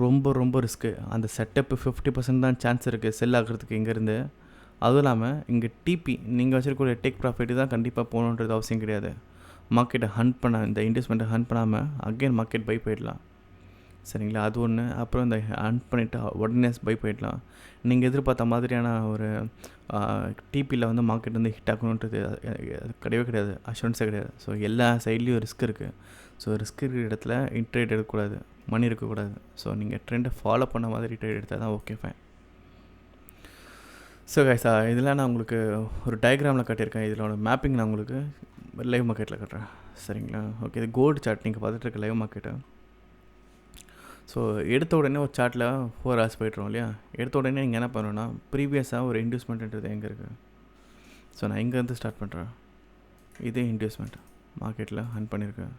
ரொம்ப ரொம்ப ரிஸ்க்கு. அந்த செட்டப்பு 50% தான் சான்ஸ் இருக்குது செல் ஆகிறதுக்கு இங்கேருந்து. அதுவும் இல்லாமல் இங்கே டிபி நீங்கள் வச்சுருக்கக்கூடிய டேக் ப்ராஃபிட்டு தான் கண்டிப்பாக போகணுன்றது அவசியம் கிடையாது. மார்க்கெட்டை ஹண்ட் பண்ண, இந்த இன்வெஸ்ட்மெண்ட்டை ஹண்ட் பண்ணாமல் அகெயின் மார்க்கெட் பை போயிடலாம். சரிங்களா? அது ஒன்று. அப்புறம் இந்த ஹண்ட் பண்ணிவிட்டு உடனே பை போயிடலாம். நீங்கள் எதிர்பார்த்த மாதிரியான ஒரு டிபியில் வந்து மார்க்கெட் வந்து ஹிட் ஆகணுன்றது அது கிடையவே கிடையாது, அஷூரன்ஸே கிடையாது. ஸோ எல்லா சைட்லேயும் ரிஸ்க் இருக்குது. ஸோ ரிஸ்க் இருக்கிற இடத்துல ட்ரேட் எடுக்கக்கூடாது, மணி இருக்கக்கூடாது. ஸோ நீங்கள் ட்ரெண்டை ஃபாலோ பண்ண மாதிரி ட்ரேட் எடுத்தால் தான் ஓகே ஃபைன். ஸோ கைஸ், இதெல்லாம் நான் உங்களுக்கு ஒரு டயக்ராமில் காட்டியிருக்கேன். இதோட மேப்பிங் நான் உங்களுக்கு லைவ் மார்க்கெட்டில் காட்டுறேன். சரிங்களா? ஓகே, இது கோல்டு சார்ட் நீங்கள் பார்த்துட்டு இருக்க லைவ் மார்க்கெட்டு. ஸோ எடுத்த உடனே ஒரு சார்ட்டில் 4 hours போய்ட்டுரும் இல்லையா? எடுத்த உடனே நீங்கள் என்ன பண்ணணுன்னா ப்ரீவியஸாக ஒரு இன்டியூஸ்மெண்ட்ன்றது எங்கே இருக்குது. ஸோ நான் இங்கேருந்து ஸ்டார்ட் பண்ணுறேன். இதே இன்டியூஸ்மெண்ட் மார்க்கெட்டில் ஹண்ட் பண்ணியிருக்கேன்,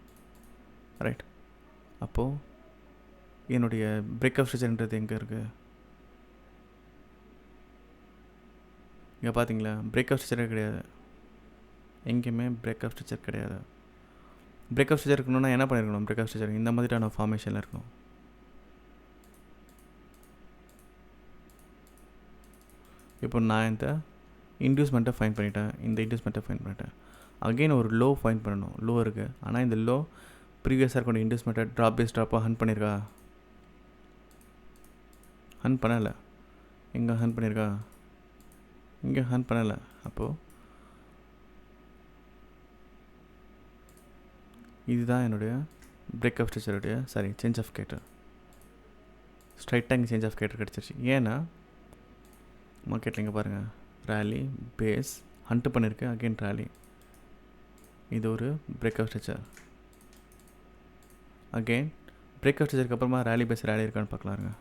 ரைட்? அப்போது என்னுடைய பிரேக் ஆஃப் ஸ்ட்ரக்சர்ன்றது எங்கே இருக்குது? இங்கே பார்த்தீங்களா? பிரேக் ஆஃப் ஸ்ட்ரக்சரே கிடையாது, எங்கேயுமே பிரேக் ஆஃப் ஸ்ட்ரக்சர் கிடையாது. பிரேக் ஆஃப் ஸ்ட்ரக்சர் இருக்கணும்னா என்ன பண்ணியிருக்கணும்? பிரேக் ஆஃப் ஸ்ட்ரக்சர் இந்த மாதிரியான ஃபார்மேஷனில் இருக்கணும். இப்போ நான் இந்த இன்டியூஸ்மெண்ட்டை ஃபைன் பண்ணிட்டேன், இந்த இன்டியூஸ்மெண்ட்டை ஃபைன் பண்ணிட்டேன். அகெயின் ஒரு லோ ஃபைன் பண்ணணும். லோ இருக்குது, ஆனால் இந்த லோ ப்ரீவியஸாக இருக்கக்கூடிய இன்டியூஸ்மெண்ட்டை ட்ராப் பேஸ் ட்ராப்பாக ஹண்ட் பண்ணியிருக்கா? ஹண்ட் பண்ணலை. எங்கே ஹண்ட் பண்ணியிருக்கா? இங்கே ஹண்ட் பண்ணலை. அப்போது இதுதான் என்னுடைய பிரேக் ஆஃப் ஸ்ட்ரக்சருடைய சேஞ்ச் ஆஃப் கேரக்டர். ஸ்ட்ரைட்டாக இங்கே சேஞ்ச் ஆஃப் கேரக்டர் கிடச்சிருச்சு. ஏன்னா மார்க்கெட்டில் இங்கே பாருங்கள், ரேலி பேஸ் ஹண்ட்டு பண்ணியிருக்கு, அகெயின் ரேலி. இது ஒரு break of structure. Again break of ஸ்ட்ரக்சருக்கு அப்புறமா ரேலி பேஸ் ரேலி இருக்கான்னு பார்க்கலாருங்க.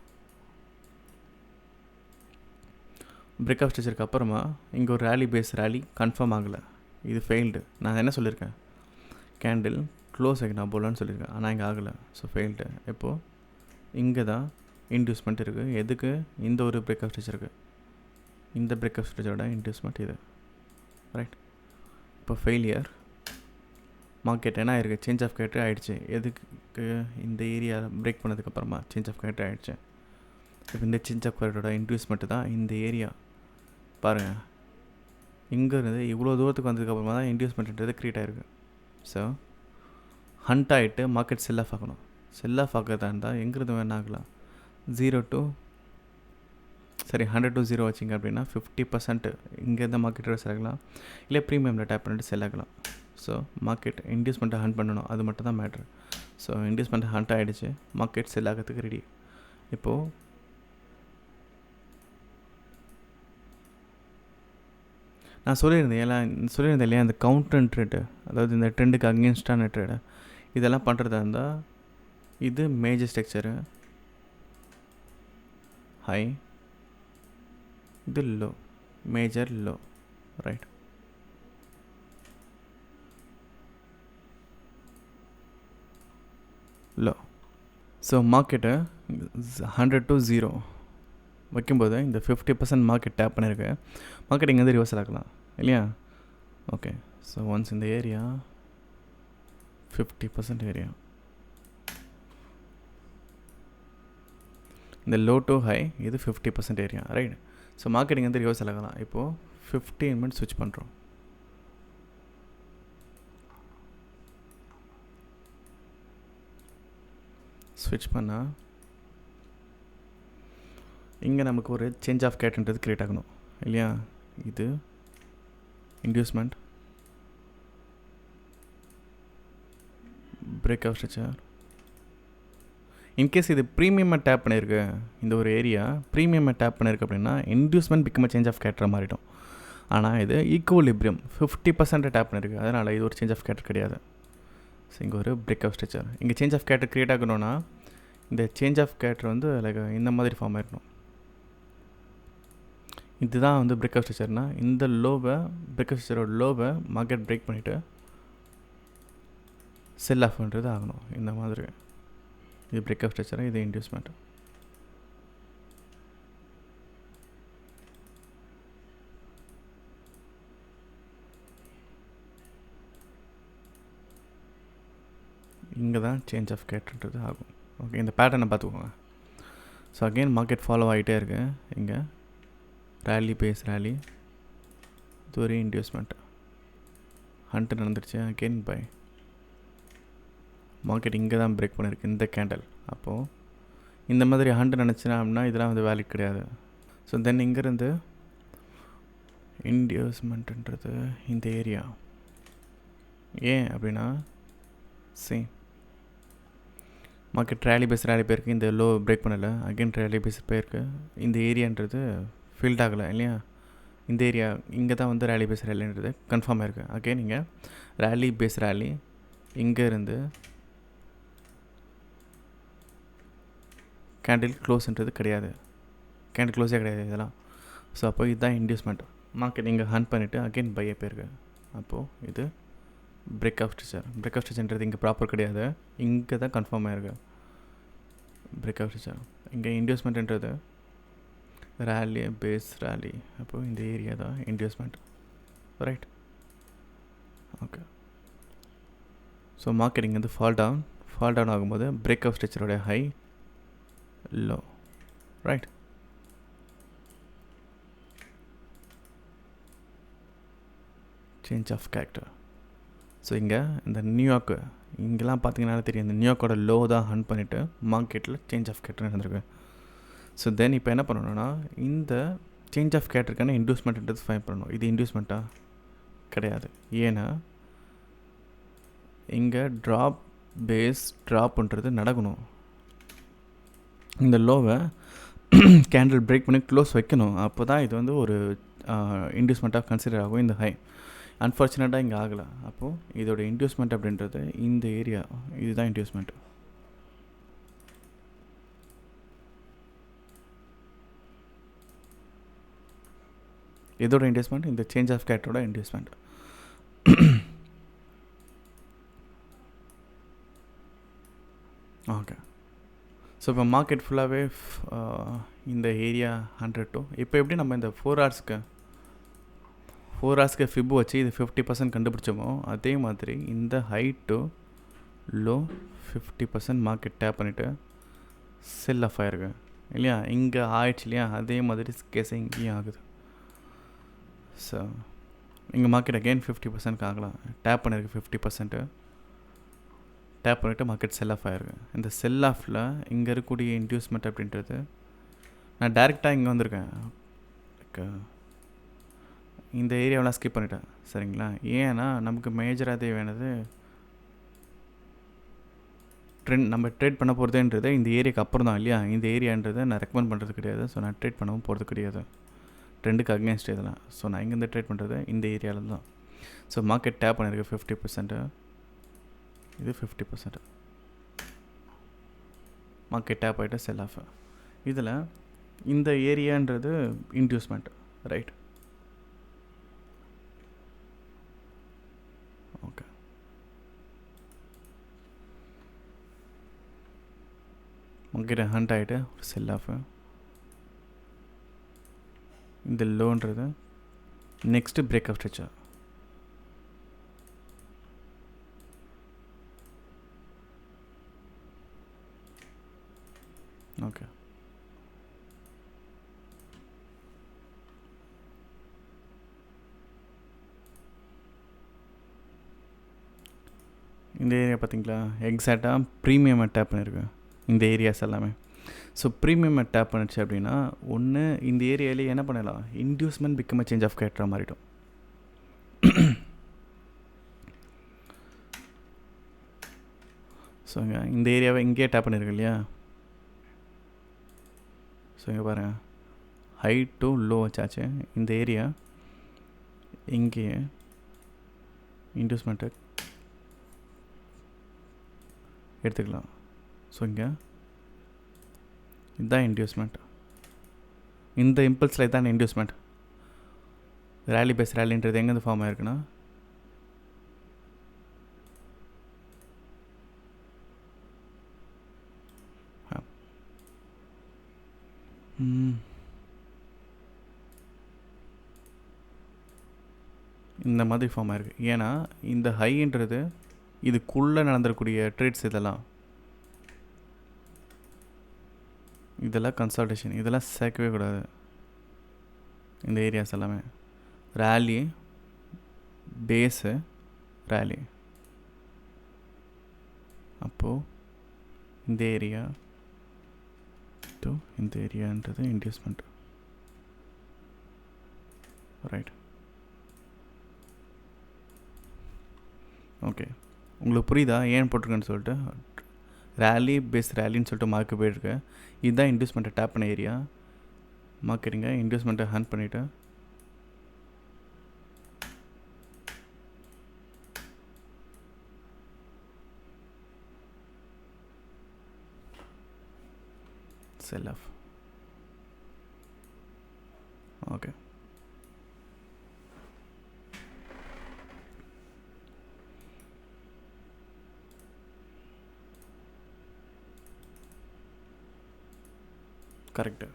பிரேக் ஆஃப் ஸ்ட்ரக்சருக்கு அப்புறமா இங்கே ஒரு ரேலி பேஸ் ரேலி கன்ஃபார்ம் ஆகலை, இது ஃபெயில்டு. நான் என்ன சொல்லியிருக்கேன்? கேண்டில் க்ளோஸ் ஆகினா போலான்னு சொல்லியிருக்கேன், ஆனால் இங்கே ஆகலை. So failed. இப்போது இங்கே தான் இன்டியூஸ்மெண்ட் இருக்குது. எதுக்கு? இந்த ஒரு பிரேக் ஆஃப் ஸ்ட்ரக்சருக்கு. இந்த பிரேக் ஆஃப் ஸ்ட்ரக்சரோட இன்டியூஸ்மெண்ட் இது, ரைட்? இப்போ ஃபெயிலியர். மார்க்கெட் என்ன ஆயிருக்கு? சேஞ்ச் ஆஃப் கேரக்டர் ஆகிடுச்சு. எதுக்கு? இந்த ஏரியா பிரேக் பண்ணதுக்கப்புறமா சேஞ்ச் ஆஃப் கேரக்டர் ஆகிடுச்சு. இப்போ இந்த சேஞ்ச் ஆஃப் கேரக்டரோட இன்டியூஸ்மெண்ட்டு தான் இந்த ஏரியா பாருங்கள். இங்கேருந்து இவ்வளோ தூரத்துக்கு வந்ததுக்கப்புறமா தான் இன்டியூஸ்மெண்ட்ன்றது க்ரியேட் ஆகிருக்கு. ஸோ ஹண்ட் ஆகிட்டு மார்க்கெட் செல் ஆஃப் ஆகணும். செல் ஆஃப் ஆகிறதா இருந்தால் எங்கிறது வேணா ஆகலாம். 100 to 0 வச்சிங்க அப்படின்னா 50% இங்கேருந்து மார்க்கெட் ரிவர்ஸ் ஆகலாம், இல்லை ப்ரீமியமில் டேப் பண்ணிட்டு செல் ஆகலாம். ஸோ மார்க்கெட் இன்டியூஸ்மெண்ட்டை ஹண்ட் பண்ணணும், அது மட்டும் தான் மேட்ரு. ஸோ இன்டியூஸ்மெண்ட்டை ஹண்ட் ஆகிடுச்சு, மார்க்கெட் செல் ஆகிறதுக்கு ரெடி. இப்போது நான் சொல்லியிருந்தேன் இல்லையா, இந்த கவுண்டர் ட்ரேடு, அதாவது இந்த ட்ரெண்டுக்கு அகேன்ஸ்டான ட்ரேடு, இதெல்லாம் பண்ணுறதா இருந்தால் இது மேஜர் ஸ்ட்ரக்சரு ஹை, இது low, major low, right. Low. So market 100 to 0 வைக்கும்போது இந்த 50% மார்க்கெட் டேப் பண்ணியிருக்கு. மார்க்கெட் இங்கேருந்து ரிவர்சல் ஆகலாம் இல்லையா? ஓகே. ஸோ ஒன்ஸ் இந்த ஏரியா 50% ஏரியா, இந்த லோ டு ஹை இது 50% ஏரியா, ரைட். ஸோ மார்க்கெட் இங்கேருந்து ரிவர்சல் ஆகலாம். இப்போது 15 மினிட்ஸ் ஸ்விட்ச் பண்ணுறோம். ஸ்விட்ச் பண்ணால் இங்கே நமக்கு ஒரு சேஞ்ச் ஆஃப் கேட்ன்றது க்ரியேட் ஆகணும் இல்லையா? இது inducement, break of structure. In case இது ப்ரீமியமாக டேப் பண்ணியிருக்கு, இந்த ஒரு ஏரியா ப்ரீமியமாக டேப் பண்ணியிருக்கு அப்படின்னா இன்டியூஸ்மெண்ட் பிகம் சேஞ்ச் ஆஃப் கேட்டரை மாறிடும். ஆனால் இது ஈக்குவலிபிரியம் 50% டேப் பண்ணியிருக்கு, அதனால் இது ஒரு சேஞ்ச் ஆஃப் கேட்டர் கிடையாது. ஸோ இங்கே ஒரு பிரேக் ஆஃப் ஸ்ட்ரக்சர். இங்கே சேஞ்ச் ஆஃப் கேட்டர் க்ரியேட் ஆகணும்னா இந்த சேஞ்ச் ஆஃப் கேட்டர் வந்து லைக் இந்த மாதிரி ஃபார்ம் ஆகிருக்கணும். இதுதான் வந்து பிரேக் ஆஃப் ஸ்ட்ரக்சர்னால் இந்த லோவை, பிரேக் ஆஃப் ஸ்ட்ரக்சரோட லோவை மார்க்கெட் பிரேக் பண்ணிவிட்டு செல் ஆஃப் பண்ணுறது ஆகணும். இந்த மாதிரி இது பிரேக் ஆஃப் ஸ்ட்ரக்சர், இது இன்டியூஸ்மெண்ட். இங்கே தான் சேஞ்ச் ஆஃப் கேட்ன்றது ஆகும். ஓகே, இந்த பேட்டர்னை பார்த்துக்கோங்க. ஸோ அகெயின் மார்க்கெட் ஃபாலோ ஆகிட்டே இருக்கு. இங்கே ரேலி பேஸ் ரேலி, இது ஒரு இன்டியூஸ்மெண்ட், ஹண்ட்டு நடந்துருச்சு. அகெயின் பை, மார்க்கெட் இங்கே தான் பிரேக் பண்ணியிருக்கு இந்த கேண்டல். அப்போது இந்த மாதிரி ஹண்ட்டு நினச்சினா அப்படின்னா இதெல்லாம் வந்து வேலிட் கிடையாது. ஸோ தென் இங்கேருந்து இன்டியூஸ்மெண்ட்டுன்றது இந்த ஏரியா. ஏன் அப்படின்னா same market rally base rally போயிருக்கு, இந்த லோ பிரேக் பண்ணலை, அகெயின் ரேலி பேஸ் போயிருக்கு. இந்த ஏரியான்றது ஃபீல்ட் ஆகலை இல்லையா? இந்த ஏரியா இங்கே தான் வந்து ரேலி பேஸ் ரேலின்றது கன்ஃபார்ம் ஆகிருக்கு. அகெயின் இங்கே ரேலி பேஸ் ரேலி, இங்கே இருந்து கேண்டில் க்ளோஸ்ன்றது கிடையாது, கேண்டில் க்ளோஸே கிடையாது இதெல்லாம். ஸோ அப்போ இதுதான் இன்டியூஸ்மெண்ட். மார்க்கெட் இங்கே ஹண்ட் பண்ணிவிட்டு அகெயின் பையே போயிருக்கு. அப்போது இது break of structure. Break of ஸ்ட்ரக்சர்ன்றது இங்கே ப்ராப்பர் கிடையாது, இங்கே தான் கன்ஃபார்ம் ஆகிருக்கு பிரேக் ஆஃப் ஸ்ட்ரக்சர். இங்கே இன்டியூஸ்மெண்ட்ன்றது ரேலி பேஸ் ரேலி, அப்போது இந்த ஏரியா தான் inducement, right. Okay. So market இங்கேருந்து ஃபால் டவுன் ஆகும்போது பிரேக் ஆஃப் ஸ்ட்ரக்சரோட high low, right. Change of character. So இங்கே இந்த நியூயார்க்கு இங்கெல்லாம் பார்த்தீங்கன்னா தெரியும், இந்த நியூயார்க்கோட லோ தான் ஹண்ட் பண்ணிவிட்டு மார்க்கெட்டில் சேஞ்ச் ஆஃப் கேரக்டர் நடந்திருக்கு. ஸோ தென் இப்போ என்ன பண்ணணும்னா இந்த சேஞ்ச் ஆஃப் கேரக்டருக்கான இன்டியூஸ்மெண்ட்ன்றது ஃபைன் பண்ணணும். இது இன்டியூஸ்மெண்ட்டாக கிடையாது, ஏன்னா இங்கே ட்ராப் பேஸ் ட்ராப்ன்றது நடக்கணும். இந்த லோவை கேண்டில் பிரேக் பண்ணி க்ளோஸ் வைக்கணும், அப்போ தான் இது வந்து ஒரு இன்டியூஸ்மெண்ட்டாக கன்சிடர் ஆகும். இந்த ஹை அன்ஃபார்ச்சுனேட்டாக இங்கே ஆகலை. அப்போது இதோட இன்டியூஸ்மெண்ட் அப்படின்றது இந்த ஏரியா, இதுதான் இன்டியூஸ்மெண்ட். இதோட இன்டியூஸ்மெண்ட் இந்த சேஞ்ச் ஆஃப் கேரக்டரோட இன்டியூஸ்மெண்ட். ஓகே. ஸோ இப்போ மார்க்கெட் ஃபுல்லாகவே இந்த ஏரியா 100 to இப்போ எப்படி நம்ம இந்த 4 ஹவர்ஸ்க்கு ஃபிப்பு வச்சு இது 50% கண்டுபிடிச்சோமோ அதே மாதிரி இந்த high to low 50% market tap பண்ணிவிட்டு செல் ஆஃப் ஆகிருக்கு இல்லையா, இங்கே ஆயிடுச்சு இல்லையா, அதே மாதிரி கேஸை இங்கேயும் ஆகுது. ஸோ இங்கே மார்க்கெட் அகெயின் 50% ஆகலாம். டேப் பண்ணியிருக்கு 50%. டேப் பண்ணிவிட்டு மார்க்கெட் செல் ஆஃப் ஆகிருக்கு. இந்த செல் ஆஃபில் இங்கே இருக்கக்கூடிய இன்டியூஸ்மெண்ட் அப்படின்றது, நான் டேரெக்டாக இங்கே வந்திருக்கேன், இந்த ஏரியாவெலாம் ஸ்கிப் பண்ணிட்டேன் சரிங்களா. ஏன்னா நமக்கு மேஜராக தேவையானது நம்ம ட்ரேட் பண்ண போகிறதுன்றது இந்த ஏரியாவுக்கு அப்புறம் தான் இல்லையா. இந்த ஏரியான்றதை நான் ரெக்கமெண்ட் பண்ணுறது கிடையாது. ஸோ நான் ட்ரேட் பண்ணவும் போகிறது கிடையாது, ட்ரெண்டுக்கு அகேன்ஸ்ட் இதெல்லாம். ஸோ நான் இங்கேருந்து ட்ரேட் பண்ணுறது இந்த ஏரியாவில் தான். ஸோ மார்க்கெட் டேப் பண்ணியிருக்கு 50%, இது 50%. மார்க்கெட் டேப் ஆகிட்டு செல் ஆஃப். இதில் இந்த ஏரியான்றது inducement, right. Okay, market hunt ஆகிட்டு செல் ஆஃப். இந்த லோன்றது நெக்ஸ்ட்டு பிரேக்அப் ஸ்ட்ரெச்சர். ஓகே, இந்த ஏரியா பார்த்தீங்களா, எக்ஸாக்டாக ப்ரீமியம் டேப் பண்ணியிருக்கு இந்த ஏரியாஸ் எல்லாமே. ஸோ ப்ரீமியம் டேப் பண்ணிச்சு அப்படின்னா ஒன்று இந்த ஏரியாவிலே என்ன பண்ணலாம், இன்டியூஸ்மெண்ட் பிகம் சேஞ்ச் ஆஃப் கேரக்டராக மாறிடும். ஸோ இங்கே இந்த ஏரியாவை இங்கேயே டேப் பண்ணியிருக்கு இல்லையா. ஸோ இங்கே பாருங்கள், ஹை டு லோ வச்சாச்சு. இந்த ஏரியா இங்கேயே இன்டியூஸ்மெண்ட்டு எடுத்துக்கலாம். ஸோ இங்கே இதுதான் இன்டியூஸ்மெண்ட், இந்த இம்பல்ஸில் இதுதான் இன்டியூஸ்மெண்ட். ரேலி பேஸ் ரேலின்றது எங்கேருந்து ஃபார்ம் ஆயிருக்குன்னா, இந்த மாதிரி ஃபார்ம் ஆயிருக்கு. ஏன்னா இந்த ஹைன்றது இதுக்குள்ளே நடந்துடக்கூடிய ட்ரேட்ஸ், இதெல்லாம் கன்சல்டேஷன், இதெல்லாம் சேர்க்கவே கூடாது. இந்த ஏரியாஸ் எல்லாமே ரேலி பேஸு ரேலி. அப்போது இந்த ஏரியா டு இந்த ஏரியான்றது இன்டியூஸ்மெண்ட், ரைட். ஓகே, உங்களுக்கு புரியுதா ஏன் போட்டிருக்கேன்னு சொல்லிட்டு. ரேலி பேஸ் ரேலின்னு சொல்லிட்டு மார்க்கு போயிருக்கு. இதுதான் இன்டியூஸ்மெண்ட்டை டேப் பண்ண ஏரியா. மார்க்கெட்டிங்க இன்டியூஸ்மெண்ட்டை ஹேண்ட் பண்ணிவிட்டு sell of. Okay, correct.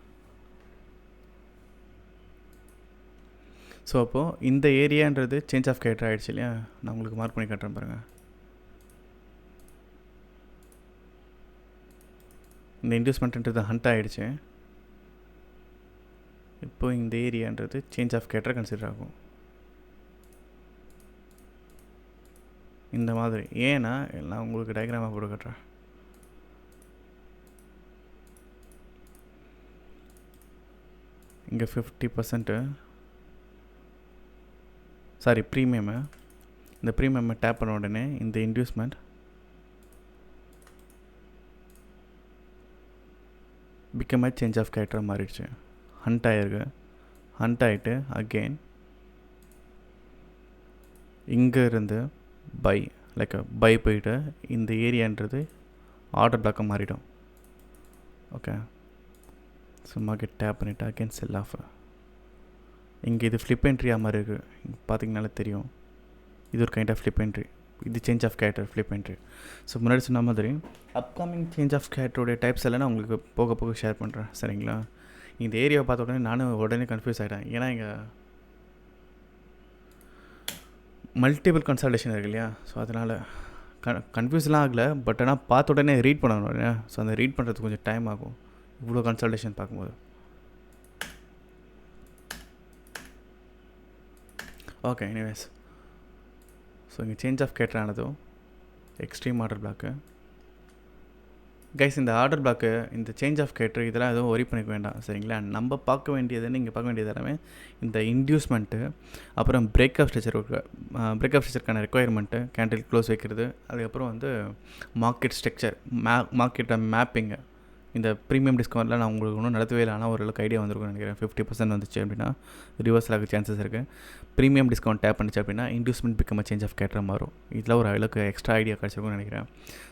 So அப்போது இந்த ஏரியான்றது சேஞ்ச் ஆஃப் கேரக்டர் ஆகிடுச்சு இல்லையா. நான் உங்களுக்கு மார்க் பண்ணி காட்டுறேன் பாருங்கள். இந்த இன்டியூஸ்மெண்ட்ன்றது ஹண்ட் ஆகிடுச்சு. இப்போ இந்த ஏரியான்றது சேஞ்ச் ஆஃப் கேரக்டர் கன்சிடர் ஆகும் இந்த மாதிரி. ஏன்னா எல்லாம் உங்களுக்கு டயக்ராமாக போட்டு காட்டுறேன். இங்கே 50% சாரி ப்ரீமியமு. இந்த ப்ரீமியமை டேப் பண்ண உடனே இந்த inducement become a change of character மாறிடுச்சு. ஹண்ட் ஆகிருக்கு. ஹண்ட் ஆகிட்டு அகெயின் இங்கே இருந்து பை பை போயிட்டு இந்த ஏரியான்றது ஆர்டர் பிளாக்காக மாறிடும். ஓகே, ஸோ மார்க்கெட் டேப் பண்ணிவிட்டு அகெயின் செல் ஆஃப். இங்கே இது ஃப்ளிப் என்ட்ரியாக மாதிரி இருக்குது, இங்கே பார்த்தீங்கனாலே தெரியும். இது ஒரு கைண்ட் ஆஃப் ஃப்ளிப் என்ட்ரி, இது change of character flip entry. So முன்னாடி சொன்ன மாதிரி அப்கமிங் சேஞ்ச் ஆஃப் கேரக்டருடைய டைப்ஸ் எல்லாம் நான் உங்களுக்கு போக போக ஷேர் பண்ணுறேன் சரிங்களா. இந்த ஏரியாவை பார்த்த உடனே நானும் உடனே கன்ஃபியூஸ் ஆகிட்டேன். ஏன்னா இங்கே மல்டிபிள் கன்சல்டேஷன் இருக்கு இல்லையா. ஸோ அதனால் கன்ஃபியூஸ்லாம் ஆகலை. பட் ஆனால் பார்த்த உடனே ரீட் பண்ணணும் இல்லையா. ஸோ அந்த ரீட் பண்ணுறதுக்கு கொஞ்சம் டைம் ஆகும். இவ்வளோ கன்சல்டேஷன் பார்க்கும்போது. Okay, anyways. ஸோ இங்கே சேஞ்ச் ஆஃப் கேரக்டர் ஆனதும் எக்ஸ்ட்ரீம் ஆர்டர் பிளாக்கு. கைஸ், இந்த ஆர்டர் பிளாக்கு, இந்த சேஞ்ச் ஆஃப் கேரக்டர் இதெல்லாம் எதுவும் ஒரி பண்ணிக்க வேண்டாம், சரிங்களா? நம்ம பார்க்க வேண்டியது, நீங்கள் பார்க்க வேண்டியது எல்லாமே இந்த இன்டியூஸ்மெண்ட்டு, அப்புறம் பிரேக்கப் ஸ்ட்ரக்சருக்கான ரெக்குயர்மெண்ட்டு, கேண்டில் க்ளோஸ் வைக்கிறது, அதுக்கப்புறம் வந்து மார்க்கெட் ஸ்ட்ரக்சர், மார்க்கெட்டை மேப்பிங்கு. இந்த ப்ரீமியம் டிஸ்கவுண்ட்டில் நான் உங்களுக்கு ஒன்றும் நடத்தவே இல்லை, ஆனால் ஓரளவுக்கு ஐடியா வந்துருக்குன்னு நினைக்கிறேன். 50% வந்துச்சு அப்படின்னா ரிவர்ஸில் ஆக சான்சஸ் இருக்குது. ப்ரீமியம் டிஸ்கவுண்ட் டேப் பண்ணிச்சு அப்படின்னா inducement become change of character மாறும். இதில் ஒரு அளவுக்கு எக்ஸ்ட்ரா ஐடியா கிடச்சிருக்குன்னு நினைக்கிறேன்.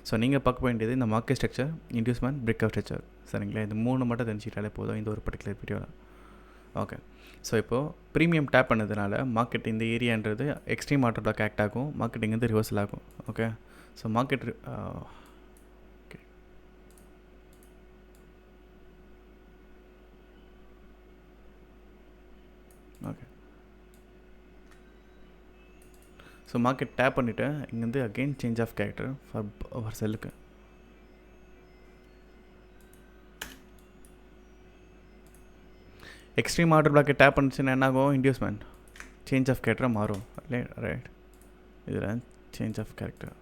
ஸோ நீங்கள் பார்க்க வேண்டியது இந்த market structure, inducement, breakup structure, சரிங்களா? இந்த 3 மட்டும் தெரிஞ்சுக்கிட்டாலே போதும் இந்த ஒரு பர்டிகுலர் வீடியோவில். ஓகே, ஸோ இப்போது ப்ரீமியம் டேப் பண்ணதுனால மார்க்கெட் இந்த ஏரியான்றது எக்ஸ்ட்ரீம் ஆர்டர் பிளாக் ஆக்ட் ஆகும், மார்க்கெட் இங்கேருந்து ரிவர்சல் ஆகும். Okay, so market okay, so market tap பண்ணிவிட்டு இங்கேருந்து again change of character for செல்லுக்கு. எக்ஸ்ட்ரீம் ஆர்டர் பிளாக்கை டேப் பண்ணிச்சுன்னா என்ன ஆகும்? இன்டியூஸ்மெண்ட் சேஞ்ச் ஆஃப் கேரக்டராக மாறும். ரைட், இதில் சேஞ்ச் ஆஃப் கேரக்டர்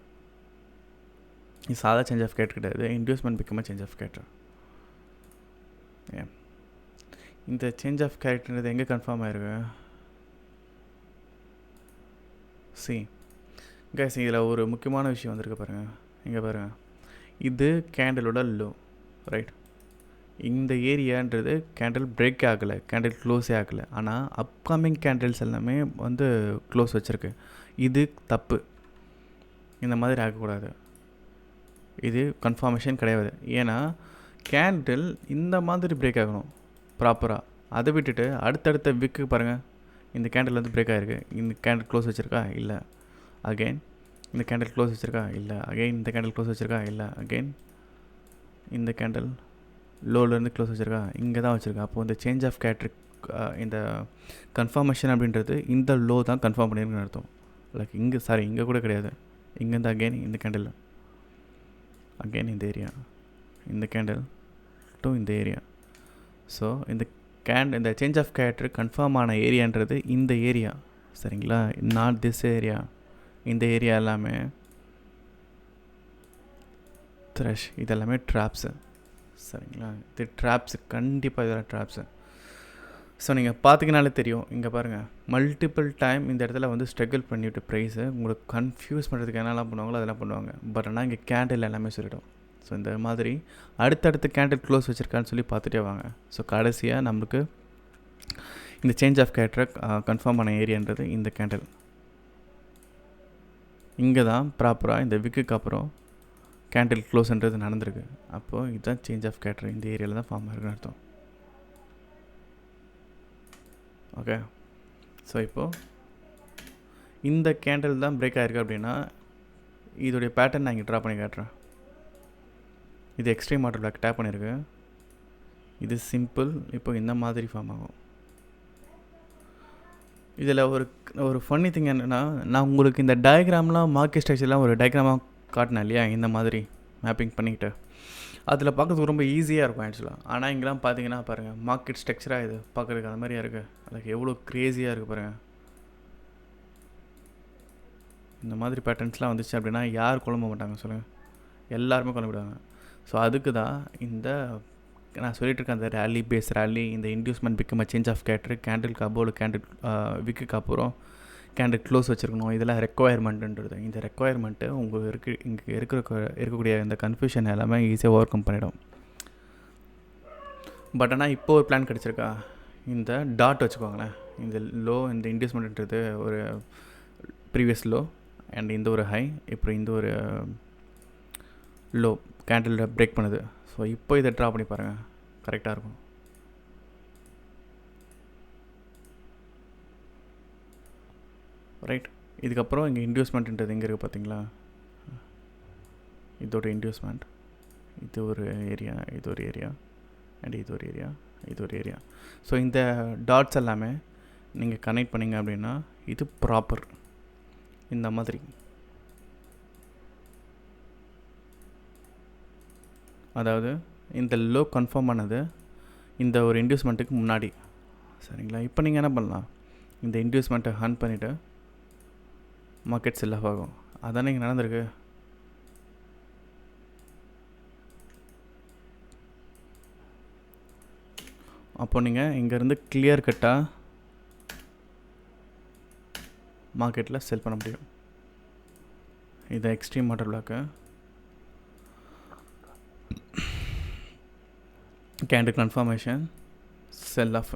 இது சாதா சேஞ்ச் ஆஃப் கேரக்டர் கிடையாது, இன்டியூஸ்மெண்ட் பிக்கமாக சேஞ்ச் ஆஃப் கேரக்டர். இந்த சேஞ்ச் ஆஃப் கேரக்டர்ன்றது எங்கே கன்ஃபார்ம் ஆயிருக்கு? கைஸ், இதில் ஒரு முக்கியமான விஷயம் வந்திருக்கு பாருங்கள். இங்கே பாருங்கள், இது கேண்டிலோட லோ, ரைட்? இந்த ஏரியான்றது கேண்டில் பிரேக் ஆகலை, கேண்டில் க்ளோஸே ஆகலை, ஆனால் அப்கமிங் கேண்டில்ஸ் எல்லாமே வந்து க்ளோஸ் வச்சுருக்கு. இது தப்பு, இந்த மாதிரி ஆகக்கூடாது. இது கன்ஃபார்மேஷன் கிடையாது. ஏன்னா கேண்டில் இந்த மாதிரி பிரேக் ஆகணும் ப்ராப்பராக. அதை விட்டுட்டு அடுத்தடுத்த விக்கு பாருங்கள், இந்த கேண்டில் வந்து பிரேக் ஆகிருக்கு, இந்த கேண்டில் க்ளோஸ் வச்சுருக்கா? இல்லை. அகெயின் இந்த கேண்டில் க்ளோஸ் வச்சுருக்கா? இல்லை. அகெயின் இந்த கேண்டில் க்ளோஸ் வச்சுருக்கா? இல்லை. அகெயின் இந்த கேண்டில் லோலேருந்து க்ளோஸ் வச்சுருக்கா? இங்கே தான் வச்சுருக்கா. அப்போது இந்த சேஞ்ச் ஆஃப் கேரக்டர், இந்த கன்ஃபர்மேஷன் அப்படின்றது இந்த லோ தான் கன்ஃபார்ம் பண்ணியிருக்குன்னு அர்த்தம். லைக் இங்கே கூட கிடையாது. இங்கேருந்து அகெயின் இந்த கேண்டில், அகெயின் இந்த ஏரியா, இந்த கேண்டில் டு இந்த ஏரியா. ஸோ இந்த சேஞ்ச் ஆஃப் கேரக்டர் கன்ஃபார்ம் ஆன ஏரியான்றது இந்த ஏரியா, சரிங்களா? Not this area. இந்த ஏரியா எல்லாமே த்ரெஷ், இதெல்லாமே ட்ராப்ஸு, சரிங்களா? இது ட்ராப்ஸு, கண்டிப்பாக இதெல்லாம் ட்ராப்ஸு. ஸோ நீங்கள் பார்த்திங்கனாலே தெரியும், இங்கே பாருங்கள், மல்டிபிள் டைம் இந்த இடத்துல வந்து ஸ்ட்ரகிள் பண்ணிவிட்டு ப்ரைஸு உங்களுக்கு கன்ஃபியூஸ் பண்ணுறதுக்கு என்னெல்லாம் பண்ணுவாங்களோ அதெல்லாம் பண்ணுவாங்க. பட் ஆனால் இங்கே கேண்டில் எல்லாமே சொல்லிவிடும். ஸோ இந்த மாதிரி அடுத்தடுத்து கேண்டில் க்ளோஸ் வச்சுருக்கான்னு சொல்லி பார்த்துட்டே வாங்க. ஸோ கடைசியாக நம்மளுக்கு இந்த சேஞ்ச் ஆஃப் கேரக்டர் கன்ஃபார்ம் ஆன ஏரியான்றது இந்த கேண்டில். இங்கே தான் ப்ராப்பராக இந்த விக்குக்கு அப்புறம் கேண்டில் க்ளோஸ்ன்றது நடந்திருக்கு. அப்போது இதுதான் சேஞ்ச் ஆஃப் கேரக்டர், இந்த ஏரியாவில் தான் ஃபார்ம் ஆகிருக்குன்னு அர்த்தம். ஓகே, ஸோ இப்போது இந்த கேண்டில் தான் பிரேக் ஆகிருக்கு அப்படின்னா இதோடைய பேட்டர்ன் நான் இங்கே ட்ரா பண்ணி காட்டுறேன். இது எக்ஸ்ட்ரீம் ஆர்டர் பிளாக் டேப் பண்ணியிருக்கு, இது சிம்பிள். இப்போ இந்த மாதிரி ஃபார்ம் ஆகும். இதில் ஒரு ஃபன்னி திங் என்னென்னா, நான் உங்களுக்கு இந்த டயக்ராம்லாம் மார்க்கெட் ஸ்ட்ரக்சர்லாம் ஒரு டயக்ராமாக காட்டினேன் இல்லையா, இந்த மாதிரி மேப்பிங் பண்ணிக்கிட்டு. அதில் பார்க்குறதுக்கு ரொம்ப ஈஸியாக இருக்கும் ஆக்சுவலாக. ஆனால் இங்கெல்லாம் பார்த்தீங்கன்னா பாருங்கள், மார்க்கெட் ஸ்ட்ரக்சராக இது பார்க்குறதுக்கு அது மாதிரியாக இருக்குது. அதுக்கு எவ்வளோ க்ரேஸியாக இருக்குது பாருங்கள். இந்த மாதிரி பேட்டர்ன்ஸ்லாம் வந்துச்சு அப்படின்னா யார் குழம்ப மாட்டாங்க சொல்லுங்கள்? எல்லாருமே குழம்பிடுவாங்க. ஸோ அதுக்கு தான் இந்த நான் சொல்லிட்டு இருக்கேன், அந்த ரேலி பேஸ் ரேலி, இந்த inducement become change of character, candle கபோர்டு, கேண்டில் விக்குக்கு அப்புறம் கேண்டில் க்ளோஸ் வச்சுருக்கணும். இதெல்லாம் ரெக்குவயர்மெண்ட்டுன்றது. இந்த ரெக்குவயர்மெண்ட்டு உங்களுக்கு இங்கே இருக்கக்கூடிய இந்த கன்ஃபியூஷன் எல்லாமே ஈஸியாக ஓவர் கம் பண்ணிடும். பட் ஆனால் இப்போ ஒரு பிளான் கிடச்சிருக்கா, இந்த டாட் வச்சுக்கோங்களேன். இந்த லோ, இந்த இன்டியூஸ்மெண்ட்ன்றது ஒரு ப்ரீவியஸ் லோ அண்ட் இந்த ஒரு ஹை, இப்போ இந்த ஒரு லோ கேண்டில் பிரேக் பண்ணுது. ஸோ இப்போ இதை ட்ரா பண்ணி பாருங்கள், கரெக்டாக இருக்கும். ரைட், இதுக்கப்புறம் இங்கே இன்டியூஸ்மெண்ட்ன்றது எங்கே இருக்குது பார்த்தீங்களா? இதோட இன்டியூஸ்மெண்ட், இது ஒரு ஏரியா, இது ஒரு ஏரியா அண்ட் இது ஒரு ஏரியா, இது ஒரு ஏரியா. ஸோ இந்த டாட்ஸ் எல்லாமே நீங்கள் கனெக்ட் பண்ணிங்க அப்படின்னா இது ப்ராப்பர் இந்த மாதிரி. அதாவது இந்த லோ கன்ஃபார்ம் ஆனது இந்த ஒரு இன்டியூஸ்மெண்ட்டுக்கு முன்னாடி. சரிங்களா? இப்போ நீங்கள் என்ன பண்ணலாம், இந்த இன்டியூஸ்மெண்ட்டை ஹன் பண்ணிவிட்டு மார்க்கெட் செல் ஆஃப் ஆகும். அதானே இங்கே நடந்திருக்கு. அப்போ நீங்கள் இங்கேருந்து கிளியர் கட்டாக மார்க்கெட்டில் செல் பண்ண முடியும். இது extreme order block. Candle confirmation, sell off.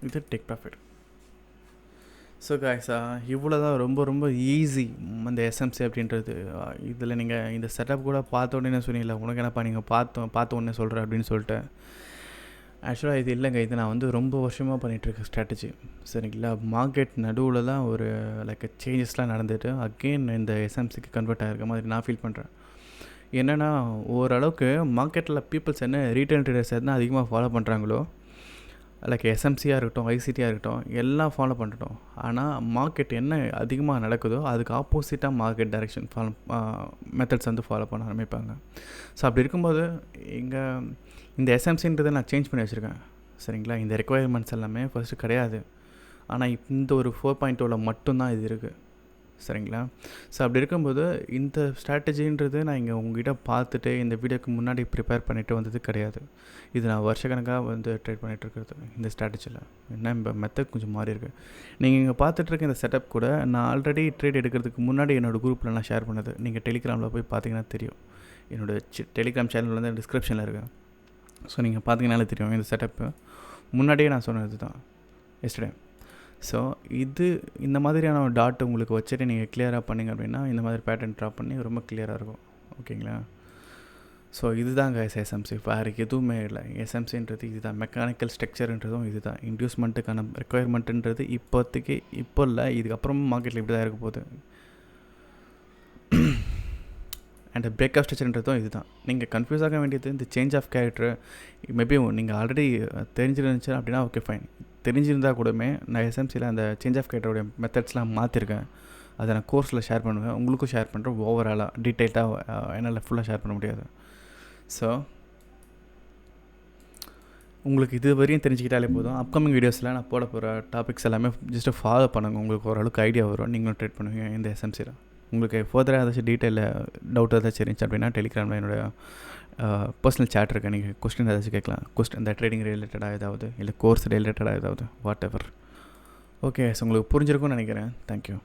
இது டேக் ப்ராஃபிட். ஸோ காய்ஸா, இவ்வளோ தான், ரொம்ப ரொம்ப ஈஸி இந்த எஸ்எம்சி அப்படின்றது. இதில் நீங்கள் இந்த செட்டப் கூட பார்த்த உடனே சொன்னீங்களா, உனக்கு என்னப்பா நீங்கள் பார்த்த உடனே சொல்கிறேன் அப்படின்னு சொல்லிட்டு. ஆக்சுவலாக இது இல்லைங்க, இது நான் வந்து ரொம்ப வருஷமாக பண்ணிகிட்ருக்கேன் ஸ்ட்ராட்டஜி. சரிங்களா? மார்க்கெட் நடுவில் தான் ஒரு லைக் சேஞ்சஸ்லாம் நடந்துட்டு அகெயின் இந்த எஸ்எம்சிக்கு கன்வெர்ட் ஆகிருக்க மாதிரி நான் ஃபீல் பண்ணுறேன். என்னென்னா, ஓரளவுக்கு மார்க்கெட்டில் பீப்புள்ஸ் என்ன ரீட்டைல் ட்ரேடர்ஸ் எதுனா அதிகமாக ஃபாலோ பண்ணுறாங்களோ, லைக் எஸ்எம்சியாக இருக்கட்டும், ஐசிடியாக இருக்கட்டும், எல்லாம் ஃபாலோ பண்ணிட்டோம். ஆனால் மார்க்கெட் என்ன அதிகமாக நடக்குதோ அதுக்கு ஆப்போசிட்டாக மார்க்கெட் டைரெக்ஷன் ஃபாலோ மெத்தட்ஸ் வந்து ஃபாலோ பண்ண ஆரம்பிப்பாங்க. ஸோ அப்படி இருக்கும்போது இங்கே இந்த எஸ்எம்சின்றதை நான் சேஞ்ச் பண்ணி வச்சுருக்கேன். சரிங்களா? இந்த ரெக்குவயர்மெண்ட்ஸ் எல்லாமே ஃபஸ்ட்டு கிடையாது. ஆனால் இந்த ஒரு 4.0 மட்டும்தான் இது இருக்குது. சரிங்களா? ஸோ அப்படி இருக்கும்போது இந்த ஸ்ட்ராட்டஜின்றது நான் இங்கே உங்ககிட்ட பார்த்துட்டு இந்த வீடியோக்கு முன்னாடி ப்ரிப்பேர் பண்ணிவிட்டு வந்தது கிடையாது. இது நான் வருஷக்கணக்காக வந்து ட்ரேட் பண்ணிகிட்ருக்கிறது இந்த ஸ்ட்ராட்டஜியில். என்ன இப்போ மெத்தட் கொஞ்சம் மாறி இருக்குது. நீங்கள் இங்கே பார்த்துட்ருக்க இந்த செட்டப் கூட நான் ஆல்ரெடி ட்ரேட் எடுக்கிறதுக்கு முன்னாடி என்னோடய குரூப்பில் நான் ஷேர் பண்ணது. நீங்கள் டெலிகிராமில் போய் பார்த்தீங்கன்னா தெரியும். என்னோடய டெலிகிராம் சேனல் வந்து டிஸ்கிரிப்ஷனில் இருக்குது. ஸோ நீங்கள் பார்த்தீங்கன்னாலே தெரியும் இந்த செட்டப்பு முன்னாடியே நான் சொன்னது தான் எஸ்டர்டே. ஸோ இது இந்த மாதிரியான ஒரு டாட் உங்களுக்கு வச்சுட்டு நீங்கள் கிளியராக பண்ணிங்க அப்படின்னா இந்த மாதிரி பேட்டர்ன் ட்ரா பண்ணி ரொம்ப கிளியராக இருக்கும். ஓகேங்களா? ஸோ இதுதாங்க எஸ்எம்சி, வேறு எதுவுமே இல்லை. எஸ்எம்சின்றது இதுதான், மெக்கானிக்கல் ஸ்ட்ரக்சர்ன்றதும் இது தான். இன்டியூஸ்மெண்ட்டுக்கான ரெக்குவயர்மெண்ட்டுன்றது இப்போதைக்கு இப்போ இல்லை, இதுக்கப்புறமும் மார்க்கெட்டில் இப்படி தான் இருக்க போகுது. அண்ட் பிரேக் ஆஃப் ஸ்ட்ரக்சர்ன்றதும் இது தான். நீங்கள் கன்ஃபியூஸ் ஆக வேண்டியது இந்த சேஞ்ச் ஆஃப் கேரக்டர். மேபி நீங்கள் ஆல்ரெடி தெரிஞ்சிருந்துச்சு அப்படின்னா ஓகே ஃபைன். தெரிஞ்சிருந்தால் கூடமே நான் எஸ்எம்சியில் அந்த சேஞ்ச் ஆஃப் கேரக்டருடைய மெத்தட்ஸ்லாம் மாற்றிருக்கேன். அதை நான் கோர்ஸில் ஷேர் பண்ணுவேன், உங்களுக்கும் ஷேர் பண்ணுறேன். ஓவராலாக டீட்டெயில்டாக என்னால் ஃபுல்லாக ஷேர் பண்ண முடியாது. ஸோ உங்களுக்கு இது வரையும் தெரிஞ்சுக்கிட்டாலே போதும். அப்கமிங் வீடியோஸில் நான் போட போகிற டாபிக்ஸ் எல்லாமே ஜஸ்ட்டு ஃபாலோ பண்ணுங்கள். உங்களுக்கு ஓரளவுக்கு ஐடியா வரும், நீங்களும் ட்ரேட் பண்ணுவீங்க இந்த எஸ்எம்சியில். உங்களுக்கு ஃபர்தராக ஏதாச்சும் டீட்டெயிலில் டவுட் ஏதாச்சும் இருந்துச்சு அப்படின்னா டெலிகிராமில் என்னோடய பர்சனல் சேட் இருக்குது. நீங்கள் கொஸ்டின் ஏதாச்சும் கேட்கலாம். இந்த ட்ரேடிங் ரிலேட்டடாக ஏதாவது, இல்லை கோர்ஸ் ரிலேட்டடாக ஏதாவது, வாட் எவர். ஓகே, ஸோ உங்களுக்கு புரிஞ்சிருக்கும்னு நினைக்கிறேன். தேங்க்யூ.